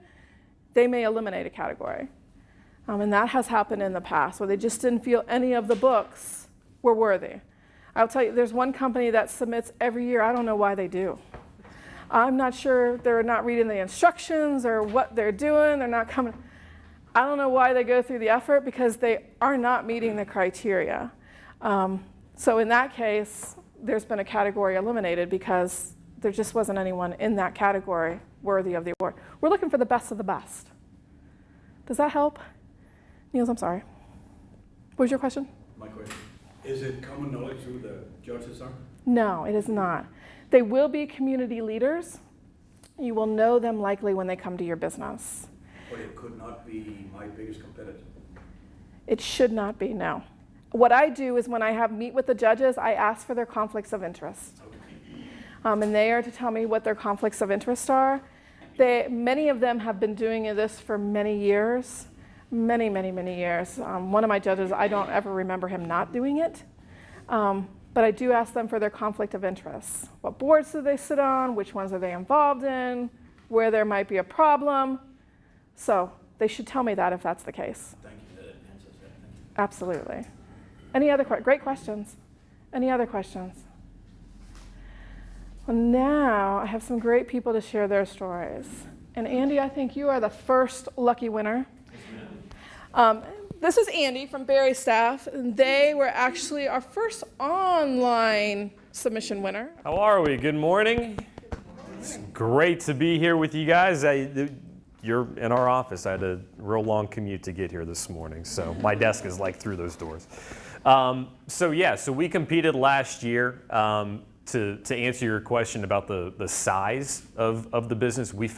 they may eliminate a category. And that has happened in the past, where they just didn't feel any of the books were worthy. I'll tell you, there's one company that submits every year. I don't know why they do. I'm not sure they're not reading the instructions or what they're doing. They're not coming. I don't know why they go through the effort, because they are not meeting the criteria. So in that case, there's been a category eliminated because there just wasn't anyone in that category worthy of the award. We're looking for the best of the best. Does that help? Niels, I'm sorry. What was your question? My question, is it common knowledge who the judges are? No, it is not. They will be community leaders. You will know them likely when they come to your business. But it could not be my biggest competitor. It should not be, no. What I do is when I meet with the judges, I ask for their conflicts of interest. And they are to tell me what their conflicts of interest are. Many of them have been doing this for many years, many years. One of my judges, I don't ever remember him not doing it. But I do ask them for their conflict of interest. What boards do they sit on? Which ones are they involved in? Where there might be a problem? So they should tell me that if that's the case. Thank you, that answers that. Thank you. Absolutely. Any other great questions? Any other questions? Well, now I have some great people to share their stories. And Andy, I think you are the first lucky winner. This is Andy from Barry Staff. And they were actually our first online submission winner. How are we? Good morning. It's great to be here with you guys. You're in our office. I had a real long commute to get here this morning, so my desk is like through those doors. So we competed last year. To answer your question about the size of the business, we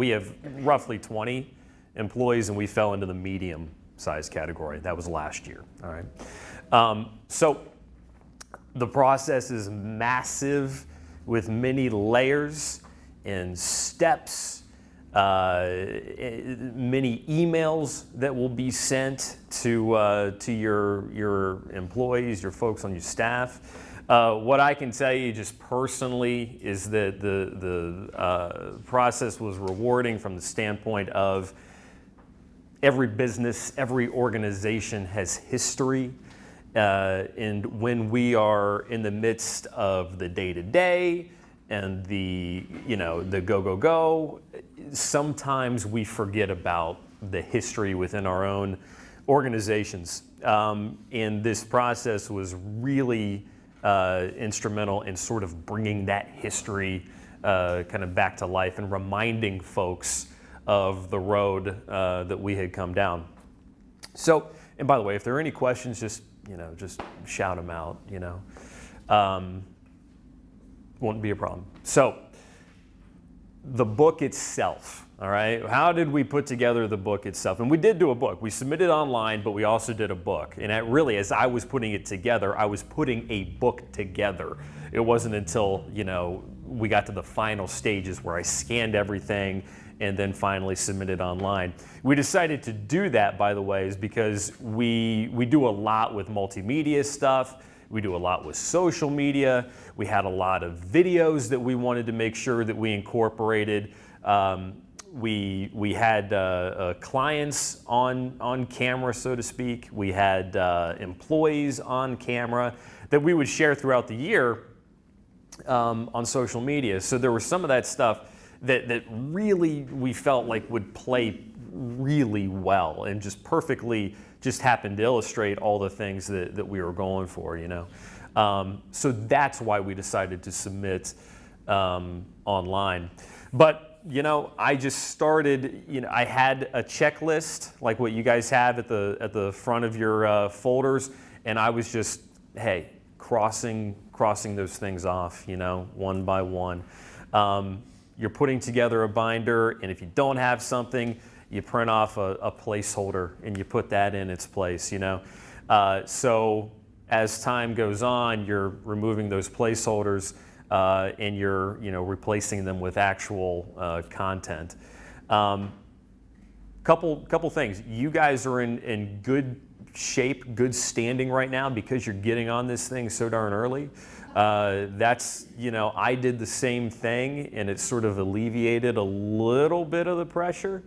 have roughly 20 employees, and we fell into the medium size category. That was last year. All right. So the process is massive with many layers and steps, many emails that will be sent to your employees, your folks on your staff. What I can tell you just personally is that the process was rewarding from the standpoint of every business, every organization has history. And when we are in the midst of the day-to-day and the go, sometimes we forget about the history within our own organizations. And this process was really instrumental in sort of bringing that history kind of back to life and reminding folks of the road that we had come down. So, and by the way, if there are any questions, just shout them out, won't be a problem. So, the book itself, all right? How did we put together the book itself? And we did do a book. We submitted online, but we also did a book. And really, as I was putting it together, I was putting a book together. It wasn't until, we got to the final stages where I scanned everything and then finally submitted online. We decided to do that, by the way, is because we do a lot with multimedia stuff. We do a lot with social media. We had a lot of videos that we wanted to make sure that we incorporated. We had clients on camera, so to speak. We had employees on camera that we would share throughout the year on social media. So there was some of that stuff that really we felt like would play really well and just perfectly just happened to illustrate all the things that we were going for, So that's why we decided to submit online. But, I just started, I had a checklist like what you guys have at the front of your folders, and I was just, crossing those things off, one by one. You're putting together a binder, and if you don't have something, you print off a placeholder and you put that in its place, So as time goes on, you're removing those placeholders and you're replacing them with actual content. couple things. You guys are in good shape, good standing right now because you're getting on this thing so darn early. That's, I did the same thing, and it sort of alleviated a little bit of the pressure.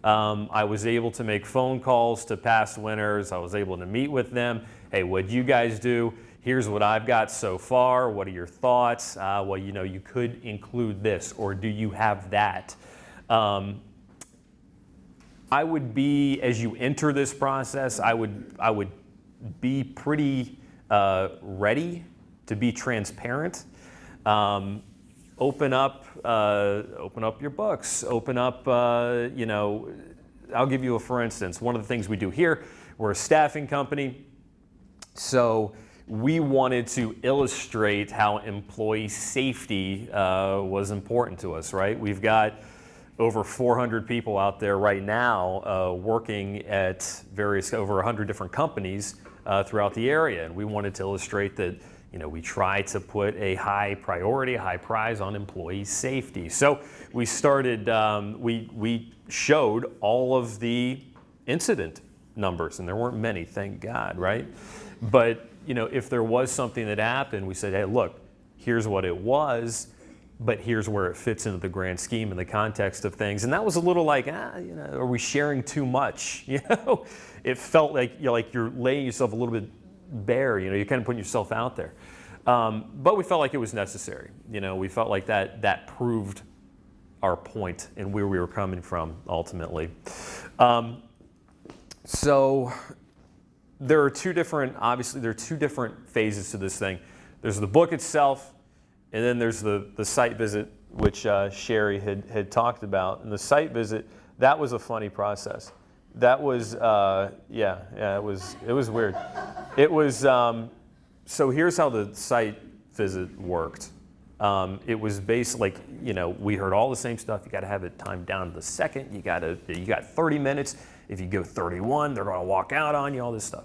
I was able to make phone calls to past winners. I was able to meet with them. Hey, what'd you guys do? Here's what I've got so far. What are your thoughts? Well, you could include this, or do you have that? I would be, as you enter this process, I would be pretty ready to be transparent. Open up your books. Open up, I'll give you a for instance. One of the things we do here, we're a staffing company, so we wanted to illustrate how employee safety was important to us, right? We've got over 400 people out there right now working at over 100 different companies throughout the area, and we wanted to illustrate that we try to put a high priority, a high prize on employee safety. So we started, we showed all of the incident numbers, and there weren't many, thank God, right? But if there was something that happened, we said, hey, look, here's what it was, but here's where it fits into the grand scheme and the context of things. And that was a little like, are we sharing too much? It felt like you're laying yourself a little bit bare. You're kind of putting yourself out there. But we felt like it was necessary. We felt like that proved our point and where we were coming from ultimately. So there are two different phases to this thing. There's the book itself, and then there's the site visit, which Sherry had talked about. And the site visit, that was a funny process. That was, it was weird. It was, so here's how the site visit worked. It was based like, we heard all the same stuff. You got to have it timed down to the second. You got 30 minutes. If you go 31, they're going to walk out on you, all this stuff.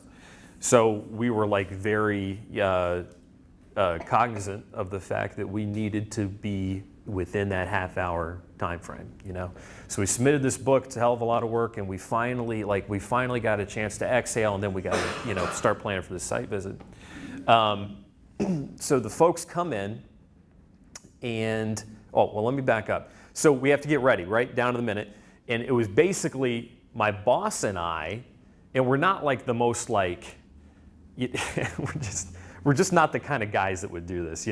So we were like very cognizant of the fact that we needed to be within that half-hour time frame, So we submitted this book. It's a hell of a lot of work, and we finally got a chance to exhale, and then we got to start planning for the site visit. So the folks come in, and let me back up. So we have to get ready, right down to the minute, and it was basically my boss and I, and we're not like the most like, we're just not the kind of guys that would do this,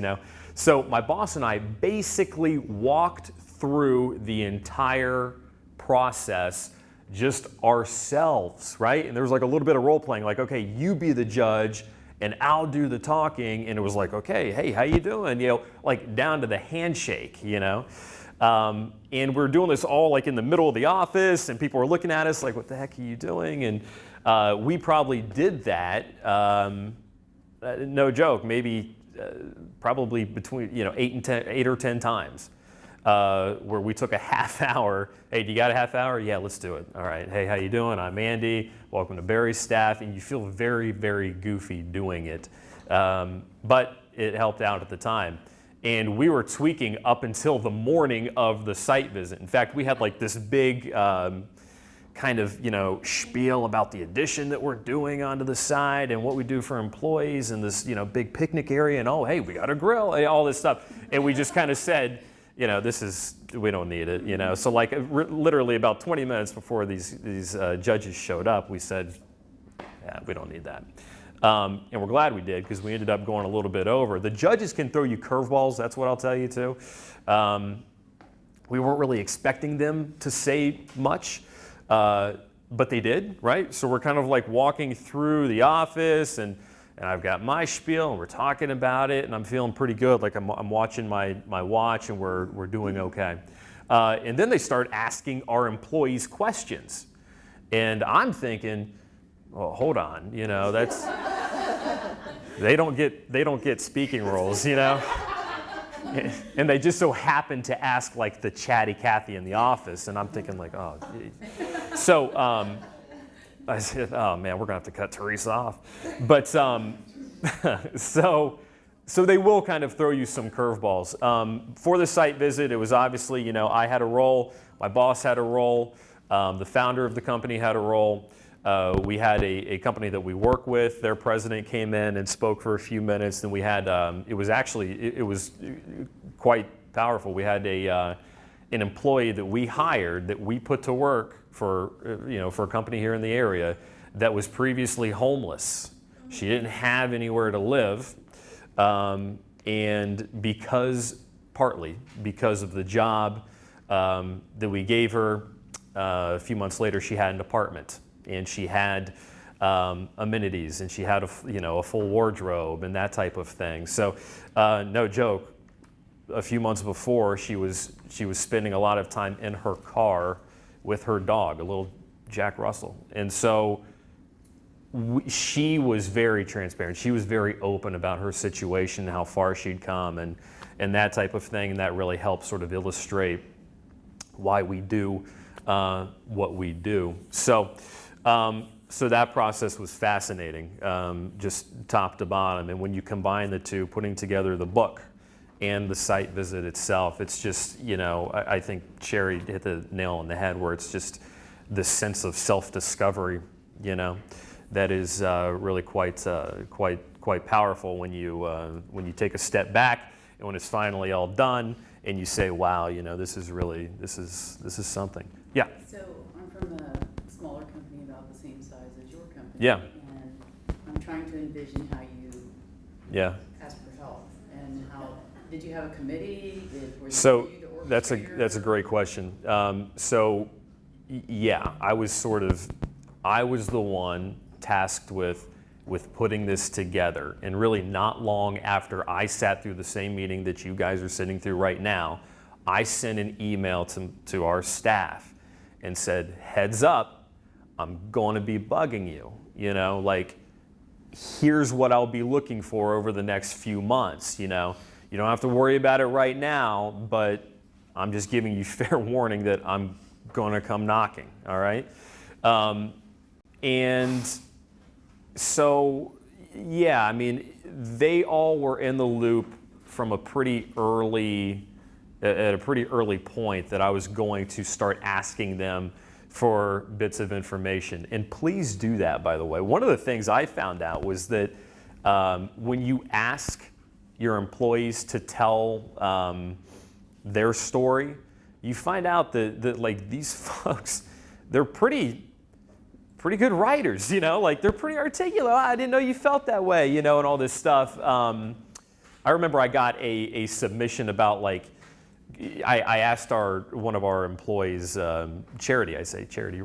So my boss and I basically walked through the entire process just ourselves, right? And there was like a little bit of role playing, like, okay, you be the judge and I'll do the talking. And it was like, okay, hey, how you doing? Like down to the handshake, And we're doing this all like in the middle of the office, and people were looking at us like, what the heck are you doing? And we probably did that, no joke, maybe probably between 8 or 10 times, where we took a half hour. Hey, do you got a half hour? Yeah, let's do it. All right. Hey, how you doing? I'm Andy. Welcome to Barry's staff. And you feel very, very goofy doing it, but it helped out at the time. And we were tweaking up until the morning of the site visit. In fact, we had like this big kind of, spiel about the addition that we're doing onto the site and what we do for employees and this, big picnic area and, oh, hey, we got a grill, all this stuff. And we just kind of said, we don't need it, So like literally about 20 minutes before these judges showed up, we said, yeah, we don't need that. And we're glad we did, because we ended up going a little bit over. The judges can throw you curveballs, that's what I'll tell you too. We weren't really expecting them to say much, but they did, right? So we're kind of like walking through the office, and I've got my spiel, and we're talking about it, and I'm feeling pretty good, like I'm watching my watch, and we're doing okay. And then they start asking our employees questions. And I'm thinking, well, hold on, that's they don't get speaking roles, and they just so happen to ask like the chatty Cathy in the office, and I'm thinking like, oh, geez. So I said, oh man, we're gonna have to cut Teresa off, but so they will kind of throw you some curveballs. For the site visit, it was obviously, I had a role, my boss had a role. The founder of the company had a role. We had a company that we work with. Their president came in and spoke for a few minutes. Then we had, it was quite powerful. We had an employee that we hired that we put to work for a company here in the area that was previously homeless. She didn't have anywhere to live, and partly because of the job that we gave her, a few months later she had an apartment, and she had amenities, and she had a full wardrobe and that type of thing. So no joke, a few months before she was spending a lot of time in her car with her dog, a little Jack Russell. And so she was very transparent. She was very open about her situation, how far she'd come, and that type of thing. And that really helped sort of illustrate why we do what we do. So that process was fascinating, just top to bottom. And when you combine the two, putting together the book and the site visit itself, it's just, I think Sherry hit the nail on the head, where it's just this sense of self-discovery, that is really quite powerful when you take a step back and when it's finally all done and you say, wow, this is something. Yeah. So I'm from a smaller company about the same size as your company. Yeah. And I'm trying to envision how you ask for help, and how, did you have a committee? So that's a great question. Yeah, I was the one tasked with putting this together, and really not long after I sat through the same meeting that you guys are sitting through right now, I sent an email to our staff and said, heads up, I'm going to be bugging you, here's what I'll be looking for over the next few months. You don't have to worry about it right now, but I'm just giving you fair warning that I'm going to come knocking, all right? And so, yeah, they all were in the loop from at a pretty early point that I was going to start asking them for bits of information. And please do that, by the way. One of the things I found out was that when you ask your employees to tell their story, you find out that these folks, they're pretty good writers, they're pretty articulate. I didn't know you felt that way, and all this stuff. I remember I got a submission about I asked one of our employees, Charity, I say, Charity,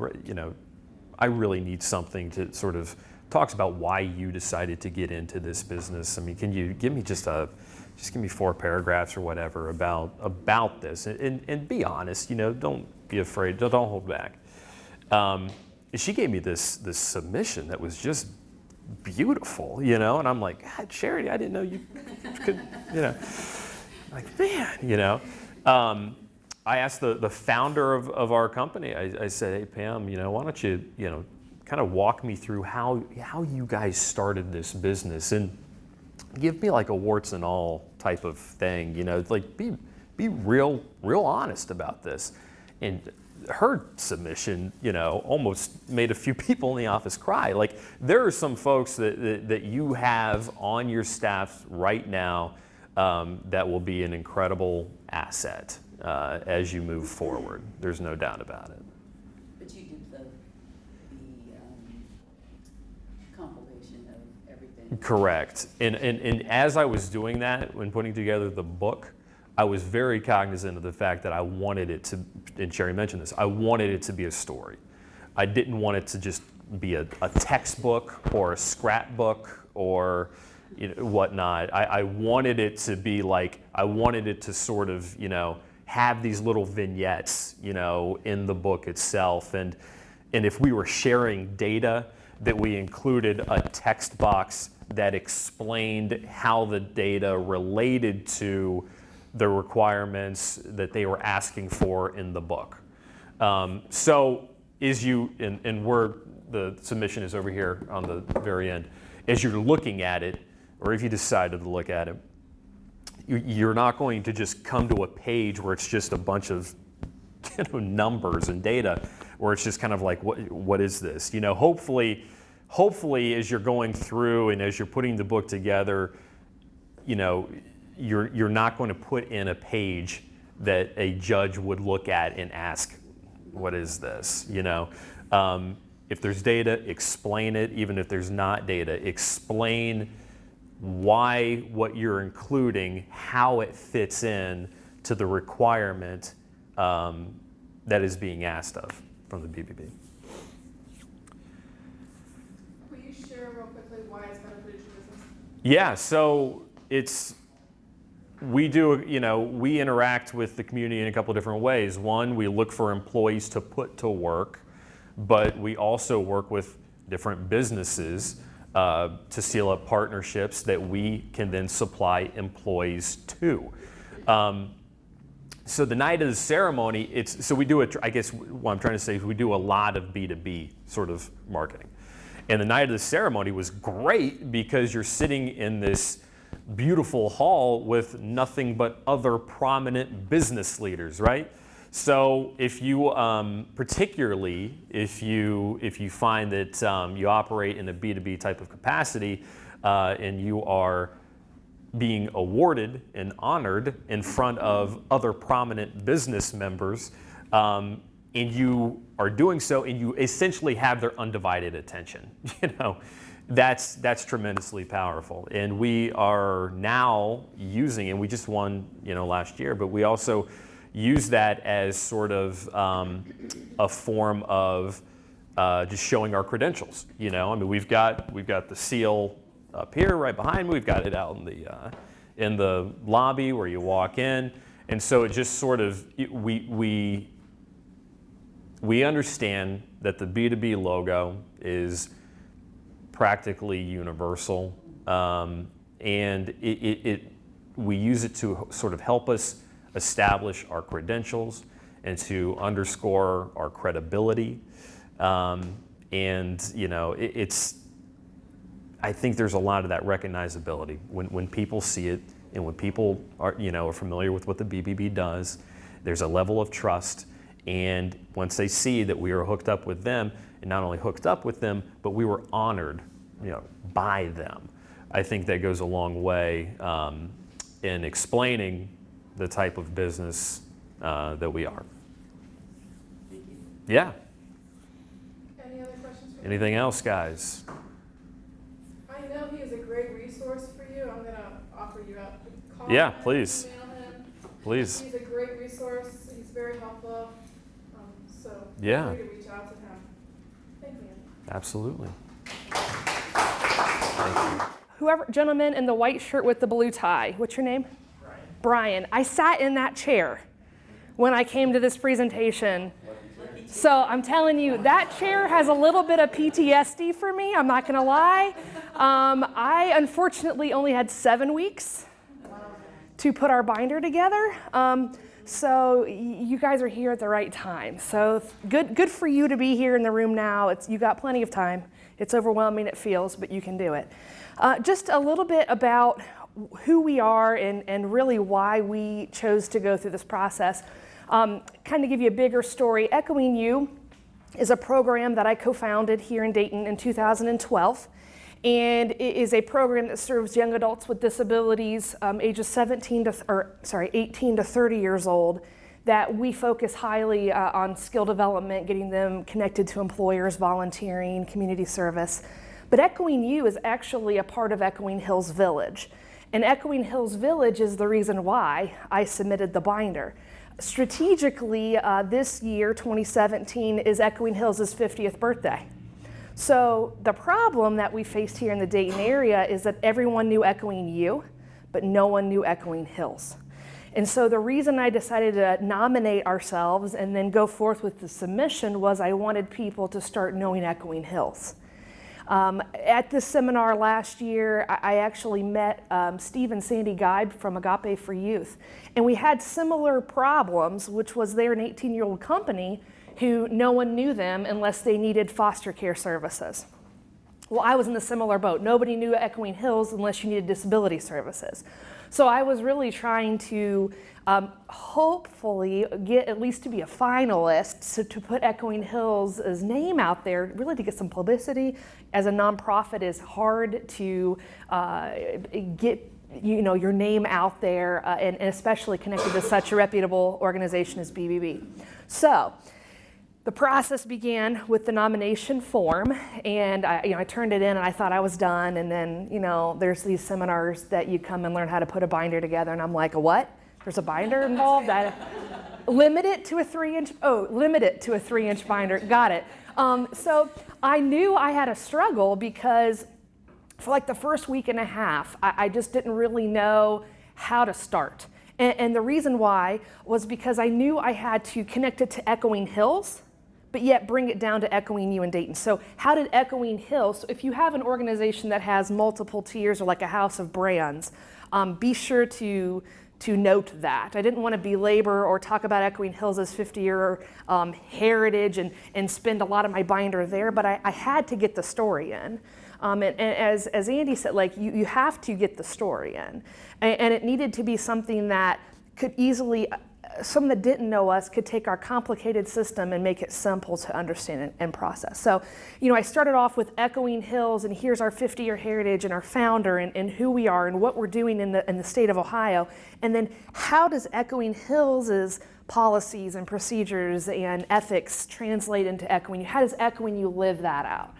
I really need something to sort of talks about why you decided to get into this business. Can you give me just give me 4 paragraphs or whatever about this, and be honest, don't be afraid, don't hold back. She gave me this submission that was just beautiful, and I'm like, God, Charity, I didn't know you could, like, man, I asked the founder of our company, I said, hey, Pam, why don't you, kind of walk me through how you guys started this business, and give me like a warts and all type of thing, be real honest about this. And her submission, almost made a few people in the office cry. There are some folks that you have on your staff right now that will be an incredible asset as you move forward. There's no doubt about it. But you did the compilation of everything. Correct. And as I was doing that, when putting together the book, I was very cognizant of the fact that I wanted it to, and Sherry mentioned this, I wanted it to be a story. I didn't want it to just be a textbook or a scrapbook or whatnot. I wanted it to be I wanted it to sort of, have these little vignettes, in the book itself. And if we were sharing data, that we included a text box that explained how the data related to the requirements that they were asking for in the book. So the submission is over here on the very end. As you're looking at it, or if you decided to look at it, you're not going to just come to a page where it's just a bunch of numbers and data, or it's just kind of like, what is this? You know, hopefully as you're going through and as you're putting the book together, you know, you're not going to put in a page that a judge would look at and ask, what is this? You know, if there's data, explain it. Even if there's not data, explain why what you're including, how it fits in to the requirement that is being asked of from the BBB. Will you share real quickly why it's benefited your business? Yeah, so we interact with the community in a couple of different ways. One, we look for employees to put to work, but we also work with different businesses to seal up partnerships that we can then supply employees to. So the night of the ceremony, we do I guess what I'm trying to say is we do a lot of B2B sort of marketing. And the night of the ceremony was great because you're sitting in this beautiful hall with nothing but other prominent business leaders, right? So if you, particularly if you find that you operate in a B2B type of capacity and you are being awarded and honored in front of other prominent business members, and you are doing so and you essentially have their undivided attention, you know, that's tremendously powerful. And we are now using, and we just won, you know, last year, but we also use that as sort of a form of just showing our credentials. You know, I mean, we've got the seal up here right behind me. We've got it out in the lobby where you walk in, and so it just sort of we understand that the B2B logo is practically universal, and we use it to sort of help us establish our credentials and to underscore our credibility. And you know, I think there's a lot of that recognizability when people see it, and when people are familiar with what the BBB does. There's a level of trust, and once they see that we are hooked up with them, and not only hooked up with them, but we were honored, you know, by them, I think that goes a long way in explaining the type of business that we are. Thank you. Yeah. Any other questions for me? Anything else, guys? I know he is a great resource for you. I'm going to offer you up. Call Yeah, him, please. email him. Please. He's a great resource. He's very helpful. So Yeah. feel free to reach out to him. Thank you. Absolutely. Whoever, gentleman in the white shirt with the blue tie, what's your name? Brian. I sat in that chair when I came to this presentation. So I'm telling you, that chair has a little bit of PTSD for me, I'm not gonna lie. I unfortunately only had 7 weeks to put our binder together. So you guys are here at the right time. So good for you to be here in the room now. You got plenty of time. It's overwhelming, it feels, but you can do it. Just a little bit about who we are and really why we chose to go through this process. Kind of give you a bigger story. Echoing You is a program that I co-founded here in Dayton in 2012. And it is a program that serves young adults with disabilities ages 18 to 30 years old, that we focus highly on skill development, getting them connected to employers, volunteering, community service. But Echoing You is actually a part of Echoing Hills Village. And Echoing Hills Village is the reason why I submitted the binder. Strategically, this year, 2017, is Echoing Hills' 50th birthday. So the problem that we faced here in the Dayton area is that everyone knew Echoing You, but no one knew Echoing Hills. And so the reason I decided to nominate ourselves and then go forth with the submission was I wanted people to start knowing Echoing Hills. At this seminar last year, I actually met Steve and Sandy Geib from Agape for Youth. And we had similar problems, which was they're an 18-year-old company who no one knew them unless they needed foster care services. Well, I was in a similar boat. Nobody knew Echoing Hills unless you needed disability services. So I was really trying to hopefully get at least to be a finalist, so to put Echoing Hills' name out there, really to get some publicity. As a nonprofit, it's hard to get your name out there, and especially connected to such a reputable organization as BBB. So the process began with the nomination form, and I turned it in, and I thought I was done. And then there's these seminars that you come and learn how to put a binder together, and I'm like, a what? There's a binder involved? Limit it to a 3-inch. Oh, limit it to a 3-inch binder. Got it. So I knew I had a struggle because for like the first week and a half, I just didn't really know how to start. And the reason why was because I knew I had to connect it to Echoing Hills, but yet bring it down to Echoing You in Dayton. So how did Echoing Hills, so if you have an organization that has multiple tiers or like a house of brands, be sure to note that. I didn't want to belabor or talk about Echoing Hills' 50-year heritage and spend a lot of my binder there, but I had to get the story in. And as Andy said, like you have to get the story in. And it needed to be something that could easily, someone that didn't know us could take our complicated system and make it simple to understand and process. So, I started off with Echoing Hills, and here's our 50-year heritage and our founder and who we are and what we're doing in the state of Ohio. And then how does Echoing Hills' policies and procedures and ethics translate into Echoing You? How does Echoing You live that out?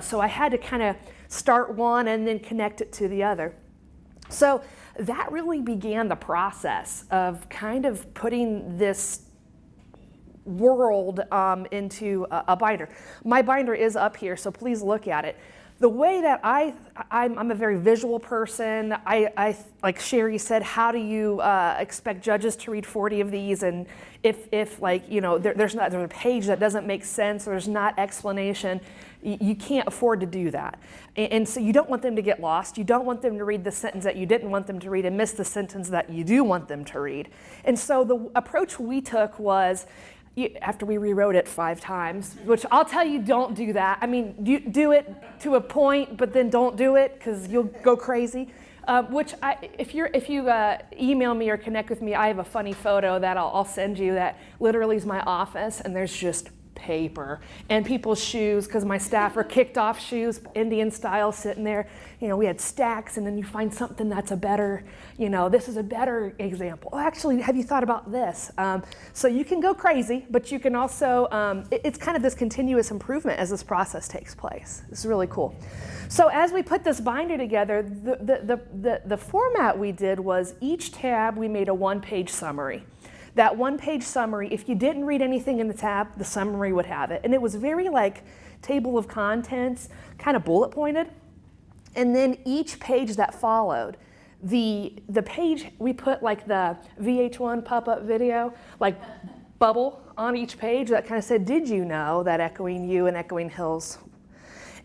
So I had to kind of start one and then connect it to the other. So that really began the process of kind of putting this world into a binder. My binder is up here, so please look at it. The way that I'm a very visual person. I like Sherry said, how do you expect judges to read 40 of these? And if like, there's a page that doesn't make sense, or there's not explanation, you can't afford to do that. And so you don't want them to get lost. You don't want them to read the sentence that you didn't want them to read and miss the sentence that you do want them to read. And so the approach we took was, after we rewrote it 5 times, which I'll tell you, don't do that. I mean, you do it to a point, but then don't do it because you'll go crazy. If you email me or connect with me, I have a funny photo that I'll send you that literally is my office, and there's just paper and people's shoes, because my staff are kicked off shoes, Indian style, sitting there. We had stacks, and then you find something that's a better, this is a better example. Oh, actually, have you thought about this? So you can go crazy, but you can also, it's kind of this continuous improvement as this process takes place. It's really cool. So as we put this binder together, the format we did was each tab we made a 1-page summary. That 1-page summary, if you didn't read anything in the tab, the summary would have it. And it was very like table of contents, kind of bullet pointed. And then each page that followed, the page, we put like the VH1 pop-up video, like bubble on each page that kind of said, did you know that Echoing You and Echoing Hills?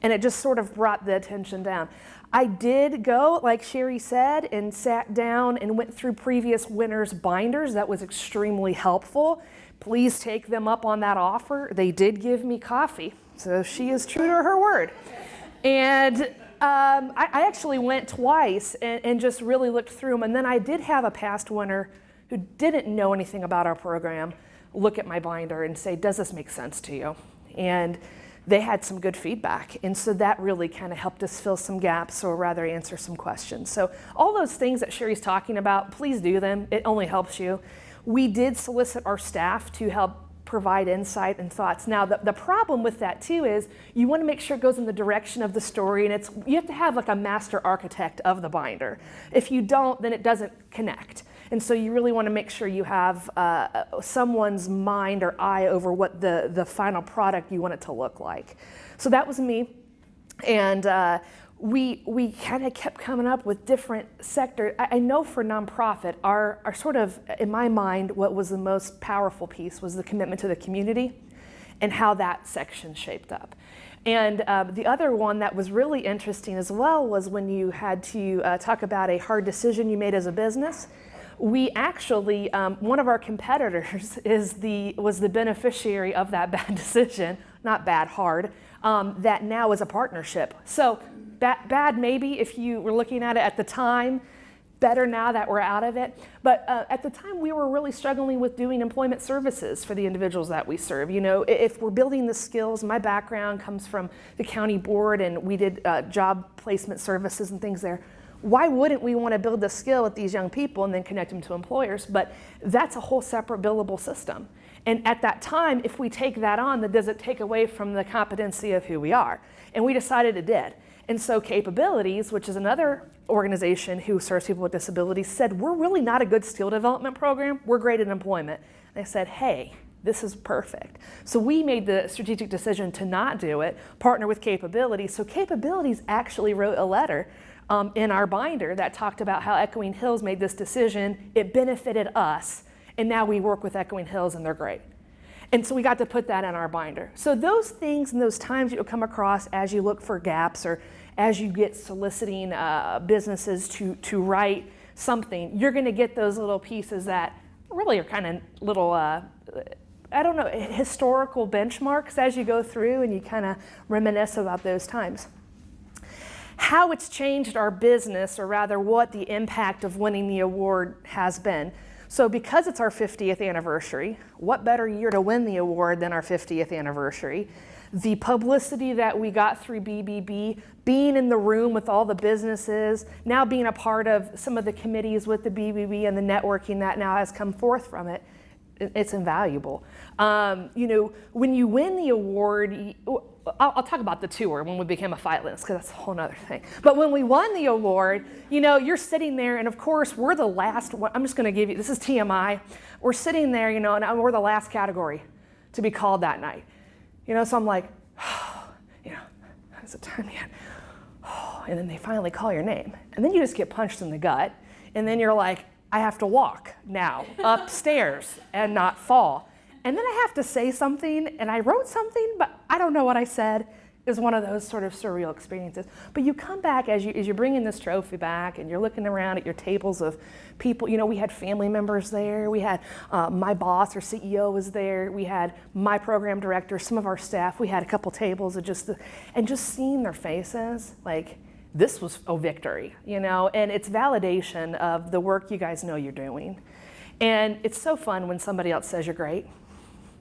And it just sort of brought the attention down. I did go, like Sherry said, and sat down and went through previous winners' binders. That was extremely helpful. Please take them up on that offer. They did give me coffee, so she is true to her word. And I actually went twice and just really looked through them. And then I did have a past winner who didn't know anything about our program look at my binder and say, does this make sense to you? And they had some good feedback. And so that really kind of helped us fill some gaps, or rather answer some questions. So all those things that Sherry's talking about, please do them. It only helps you. We did solicit our staff to help provide insight and thoughts. Now, the problem with that too is you want to make sure it goes in the direction of the story, and you have to have like a master architect of the binder. If you don't, then it doesn't connect. And so you really want to make sure you have someone's mind or eye over what the final product you want it to look like. So that was me. And we kind of kept coming up with different sectors. I know for nonprofit, our sort of, in my mind, what was the most powerful piece was the commitment to the community and how that section shaped up. And the other one that was really interesting as well was when you had to talk about a hard decision you made as a business. We actually, one of our competitors was the beneficiary of that bad decision, not bad, hard. that now is a partnership. So bad maybe if you were looking at it at the time, better now that we're out of it. But at the time, we were really struggling with doing employment services for the individuals that we serve. You know, if we're building the skills, my background comes from the county board, and we did job placement services and things there. Why wouldn't we want to build the skill with these young people and then connect them to employers? But that's a whole separate billable system. And at that time, if we take that on, then does it take away from the competency of who we are? And we decided it did. And so Capabilities, which is another organization who serves people with disabilities, said, we're really not a good skill development program, we're great at employment. And I said, hey, this is perfect. So we made the strategic decision to not do it, partner with Capabilities. So Capabilities actually wrote a letter in our binder that talked about how Echoing Hills made this decision, it benefited us, and now we work with Echoing Hills and they're great. And so we got to put that in our binder. So those things and those times you'll come across as you look for gaps or as you get soliciting businesses to write something, you're gonna get those little pieces that really are kind of little, I don't know, historical benchmarks as you go through and you kind of reminisce about those times. How it's changed our business, or rather what the impact of winning the award has been. So because it's our 50th anniversary, what better year to win the award than our 50th anniversary? The publicity that we got through BBB, being in the room with all the businesses, now being a part of some of the committees with the BBB and the networking that now has come forth from it, it's invaluable. You know, when you win the award, I'll talk about the tour when we became a fight list, because that's a whole other thing. But when we won the award, you know, you're sitting there, and of course, we're the last one. I'm just going to give you, this is TMI. We're sitting there, you know, and we're the last category to be called that night. You know, so I'm like, oh, you know, how's it time yet? Oh, and then they finally call your name. And then you just get punched in the gut. And then you're like, I have to walk now upstairs and not fall. And then I have to say something, and I wrote something, but I don't know what I said. It was one of those sort of surreal experiences. But you come back as you're bringing this trophy back, and you're looking around at your tables of people. You know, we had family members there. We had my boss or CEO was there. We had my program director, some of our staff. We had a couple tables of just seeing their faces, like this was a victory, you know. And it's validation of the work you guys know you're doing. And it's so fun when somebody else says you're great.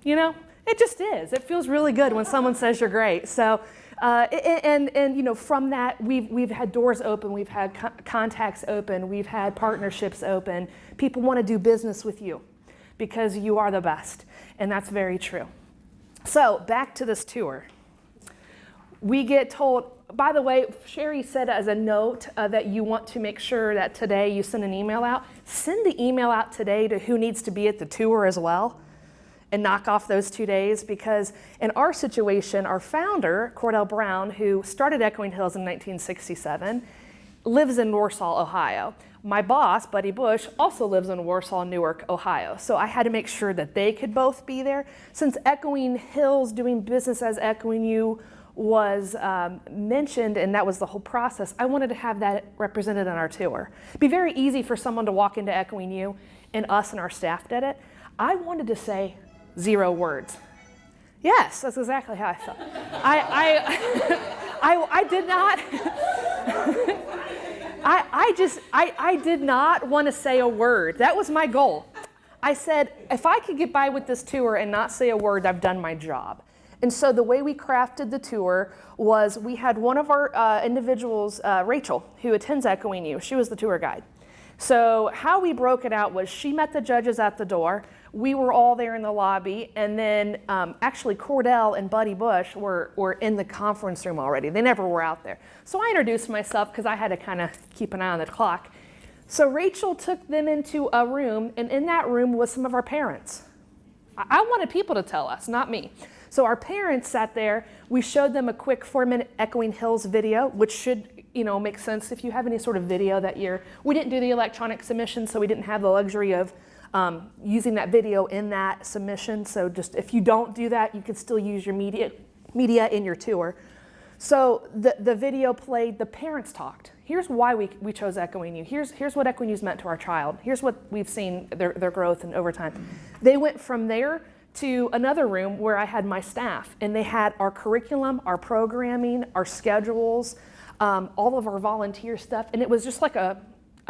You know, it just is. It feels really good when someone says you're great. So, and you know, from that, we've had doors open, we've had contacts open, we've had partnerships open. People want to do business with you because you are the best, and that's very true. So back to this tour. We get told, by the way, Sherry said as a note that you want to make sure that today you send an email out. Send the email out today to who needs to be at the tour as well, and knock off those 2 days, because in our situation, our founder, Cordell Brown, who started Echoing Hills in 1967, lives in Warsaw, Ohio. My boss, Buddy Bush, also lives in Warsaw, Newark, Ohio. So I had to make sure that they could both be there. Since Echoing Hills, doing business as Echoing You, was mentioned, and that was the whole process, I wanted to have that represented on our tour. It'd be very easy for someone to walk into Echoing You, and us and our staff did it. I wanted to say 0 words. Yes, that's exactly how I felt. I did not. I did not want to say a word. That was my goal. I said, if I could get by with this tour and not say a word, I've done my job. And so the way we crafted the tour was we had one of our individuals, Rachel, who attends Echoing You. She was the tour guide. So how we broke it out was she met the judges at the door. We were all there in the lobby, and then actually Cordell and Buddy Bush were in the conference room already. They never were out there. So I introduced myself because I had to kind of keep an eye on the clock. So Rachel took them into a room, and in that room was some of our parents. I wanted people to tell us, not me. So our parents sat there. We showed them a quick 4-minute Echoing Hills video, which should, you know, make sense if you have any sort of video that we didn't do the electronic submission, so we didn't have the luxury of using that video in that submission. So just if you don't do that, you can still use your media in your tour. So the video played, the parents talked. Here's why we chose Echoing You. Here's what Echoing You's meant to our child. Here's what we've seen their growth and over time. They went from there to another room where I had my staff, and they had our curriculum, our programming, our schedules, all of our volunteer stuff, and it was just like a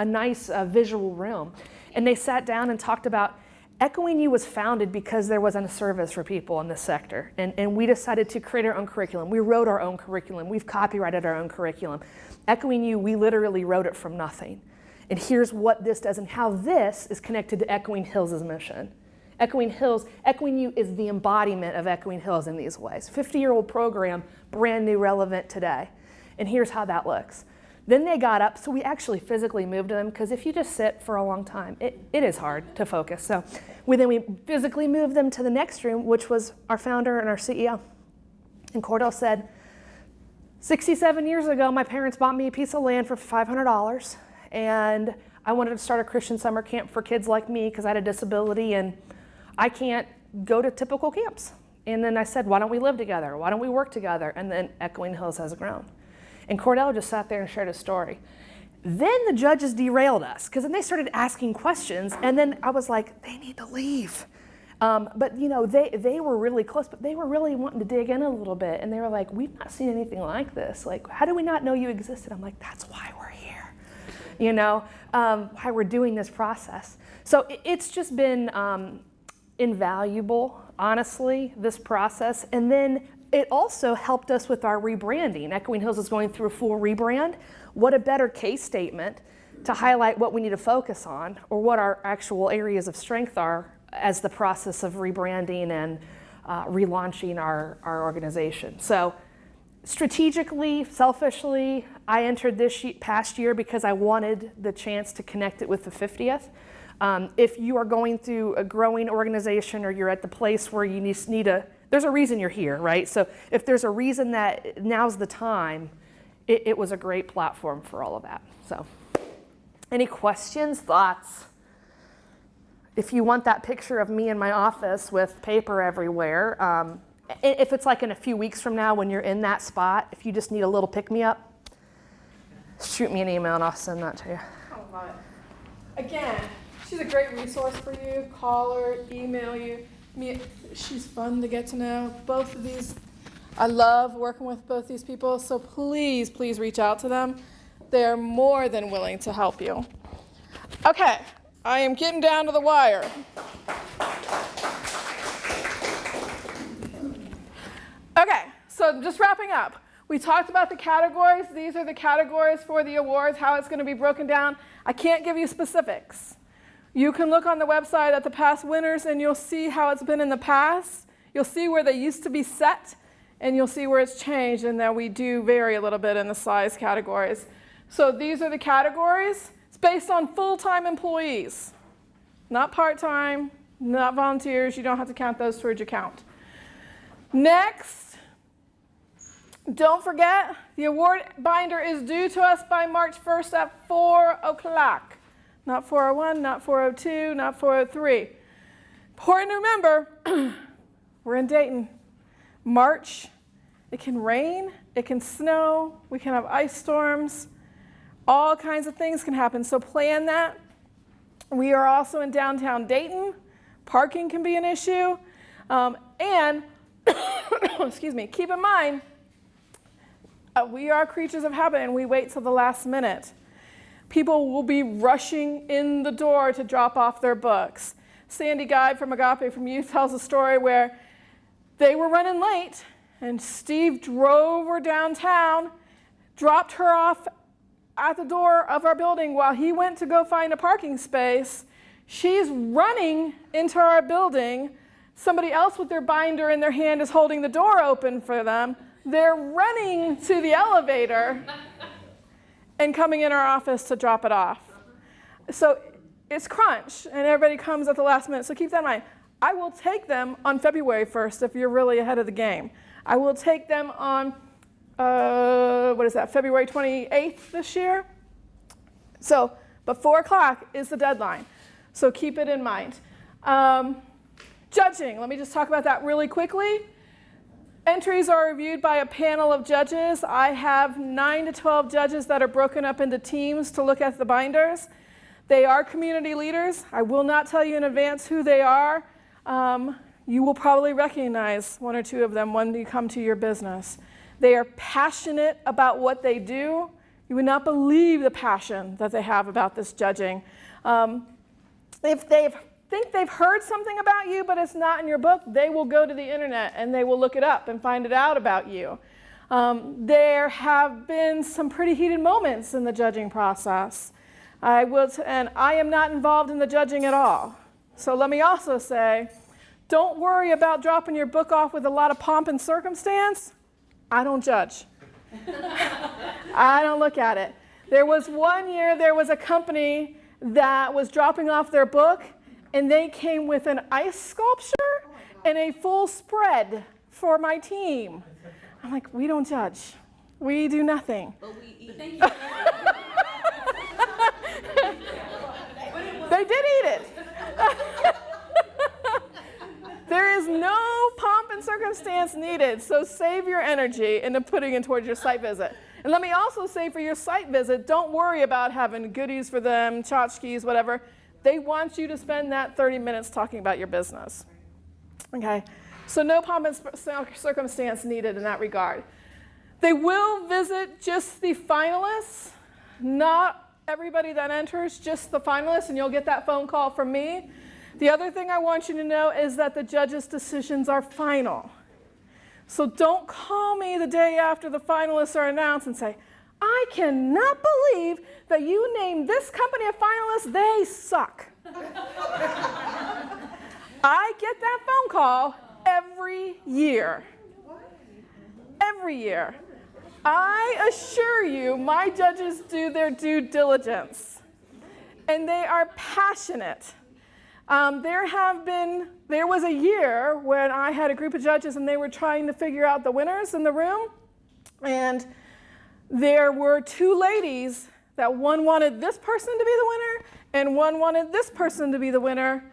nice visual room. And they sat down and talked about Echoing You was founded because there wasn't a service for people in this sector, and we decided to create our own curriculum. We wrote our own curriculum. We've copyrighted our own curriculum. Echoing You, we literally wrote it from nothing. And here's what this does and how this is connected to Echoing Hills' mission. Echoing You is the embodiment of Echoing Hills in these ways. 50-year-old program, brand new, relevant today. And here's how that looks. Then they got up, so we actually physically moved them, because if you just sit for a long time, it is hard to focus. So we physically moved them to the next room, which was our founder and our CEO. And Cordell said, 67 years ago, my parents bought me a piece of land for $500, and I wanted to start a Christian summer camp for kids like me because I had a disability and I can't go to typical camps. And then I said, why don't we live together? Why don't we work together? And then Echoing Hills has grown. And Cordell just sat there and shared his story. Then the judges derailed us, because then they started asking questions, and then I was like, they need to leave. But you know, they were really close, but they were really wanting to dig in a little bit, and they were like, we've not seen anything like this. Like, how do we not know you existed? I'm like, that's why we're here, you know, why we're doing this process. So it's just been invaluable, honestly, this process. And then it also helped us with our rebranding. Echoing Hills is going through a full rebrand. What a better case statement to highlight what we need to focus on, or what our actual areas of strength are as the process of rebranding and relaunching our organization. So strategically, selfishly, I entered this past year because I wanted the chance to connect it with the 50th. If you are going through a growing organization, or you're at the place where you need there's a reason you're here, right? So if there's a reason that now's the time, it was a great platform for all of that. So any questions, thoughts? If you want that picture of me in my office with paper everywhere, if it's like in a few weeks from now when you're in that spot, if you just need a little pick-me-up, shoot me an email and I'll send that to you. I love it. Again, she's a great resource for you. Call her, email you. She's fun to get to know. Both of these, I love working with both these people, so please, please reach out to them. They're more than willing to help you. Okay, I am getting down to the wire. Okay, so just wrapping up. We talked about the categories. These are the categories for the awards, how it's going to be broken down. I can't give you specifics. You can look on the website at the past winners, and you'll see how it's been in the past. You'll see where they used to be set, and you'll see where it's changed, and that we do vary a little bit in the size categories. So these are the categories. It's based on full-time employees, not part-time, not volunteers. You don't have to count those towards your count. Next, don't forget, the award binder is due to us by March 1st at 4 o'clock. Not 4:01, not 4:02, not 4:03. Important to remember, we're in Dayton. March, it can rain, it can snow, we can have ice storms, all kinds of things can happen, so plan that. We are also in downtown Dayton. Parking can be an issue. And, excuse me, keep in mind, we are creatures of habit and we wait till the last minute. People will be rushing in the door to drop off their books. Sandy Guide from Agape from Youth tells a story where they were running late, and Steve drove her downtown, dropped her off at the door of our building while he went to go find a parking space. She's running into our building. Somebody else with their binder in their hand is holding the door open for them. They're running to the elevator and coming in our office to drop it off. So it's crunch, and everybody comes at the last minute. So keep that in mind. I will take them on February 1st if you're really ahead of the game. I will take them on, February 28th this year. So, but 4 o'clock is the deadline. So keep it in mind. Judging, let me just talk about that really quickly. Entries are reviewed by a panel of judges. I have 9 to 12 judges that are broken up into teams to look at the binders. They are community leaders. I will not tell you in advance who they are. You will probably recognize one or two of them when you come to your business. They are passionate about what they do. You would not believe the passion that they have about this judging. If they think they've heard something about you, but it's not in your book, they will go to the internet and they will look it up and find it out about you. There have been some pretty heated moments in the judging process. And I am not involved in the judging at all. So let me also say, don't worry about dropping your book off with a lot of pomp and circumstance. I don't judge. I don't look at it. There was one year, there was a company that was dropping off their book, and they came with an ice sculpture and a full spread for my team. I'm like, we don't judge. We do nothing. But we eat. Thank you. They did eat it. There is no pomp and circumstance needed, so save your energy into putting it towards your site visit. And let me also say for your site visit, don't worry about having goodies for them, tchotchkes, whatever. They want you to spend that 30 minutes talking about your business. Okay, so no pomp and circumstance needed in that regard. They will visit just the finalists, not everybody that enters, just the finalists, and you'll get that phone call from me. The other thing I want you to know is that the judges' decisions are final. So don't call me the day after the finalists are announced and say, I cannot believe that you named this company a finalist, they suck. I get that phone call every year. Every year. I assure you, my judges do their due diligence, and they are passionate. There was a year when I had a group of judges and they were trying to figure out the winners in the room, and there were two ladies that one wanted this person to be the winner and one wanted this person to be the winner.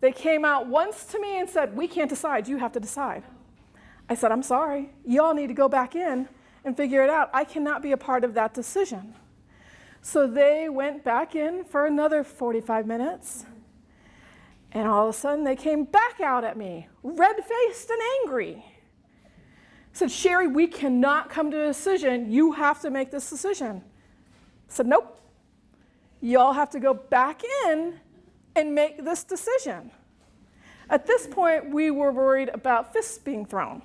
They came out once to me and said, we can't decide, you have to decide. I said, I'm sorry, y'all need to go back in and figure it out. I cannot be a part of that decision. So they went back in for another 45 minutes. And all of a sudden, they came back out at me, red-faced and angry. Said, Sherry, we cannot come to a decision. You have to make this decision. I said, nope. Y'all have to go back in and make this decision. At this point, we were worried about fists being thrown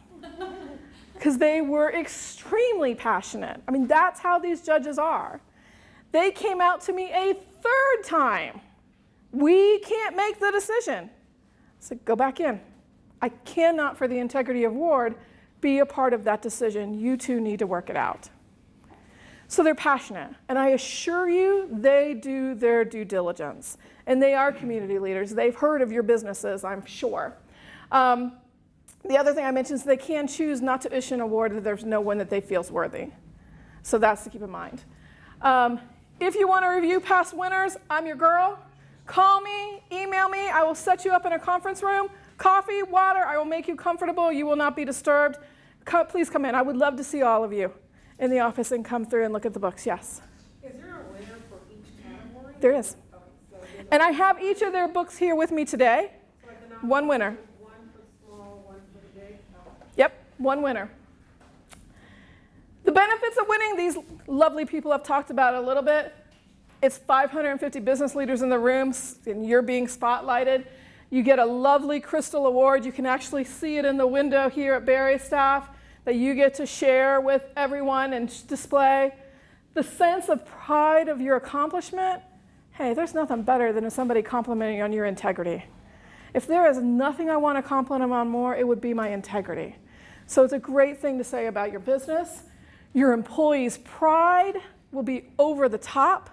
because they were extremely passionate. I mean, that's how these judges are. They came out to me a third time. We can't make the decision. I said, go back in. I cannot, for the integrity of Ward, be a part of that decision. You two need to work it out. So they're passionate, and I assure you they do their due diligence. And they are community leaders. They've heard of your businesses, I'm sure. The other thing I mentioned is they can choose not to issue an award if there's no one that they feel is worthy. So that's to keep in mind. If you want to review past winners, I'm your girl. Call me, email me. I will set you up in a conference room. Coffee, water, I will make you comfortable. You will not be disturbed. Please come in. I would love to see all of you in the office and come through and look at the books. Yes? Is there a winner for each category? There is. Okay, so And I have each of their books here with me today. One winner. one for small, one for the big? Yep, one winner. The benefits of winning, these lovely people have talked about it a little bit. It's 550 business leaders in the room, and you're being spotlighted. You get a lovely crystal award. You can actually see it in the window here at Barry staff that you get to share with everyone and display. The sense of pride of your accomplishment, hey, there's nothing better than somebody complimenting on your integrity. If there is nothing I want to compliment on more, it would be my integrity. So it's a great thing to say about your business. Your employees' pride will be over the top.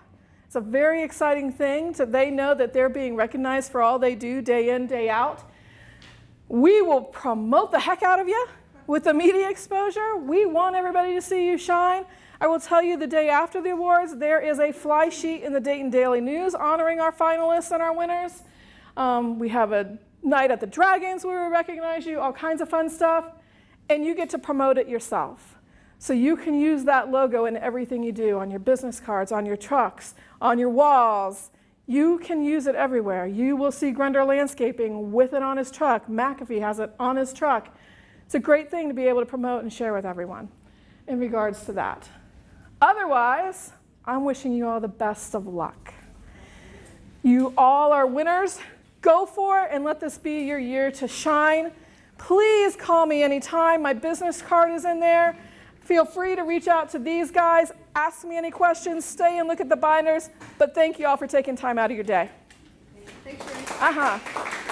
It's a very exciting thing that they know that they're being recognized for all they do day in, day out. We will promote the heck out of you with the media exposure. We want everybody to see you shine. I will tell you the day after the awards, there is a fly sheet in the Dayton Daily News honoring our finalists and our winners. We have a night at the Dragons where we recognize you, all kinds of fun stuff, and you get to promote it yourself. So you can use that logo in everything you do, on your business cards, on your trucks, on your walls. You can use it everywhere. You will see Grunder Landscaping with it on his truck. McAfee has it on his truck. It's a great thing to be able to promote and share with everyone in regards to that. Otherwise, I'm wishing you all the best of luck. You all are winners. Go for it and let this be your year to shine. Please call me anytime. My business card is in there. Feel free to reach out to these guys. Ask me any questions. Stay and look at the binders. But thank you all for taking time out of your day. Thanks, Sherry. Uh-huh.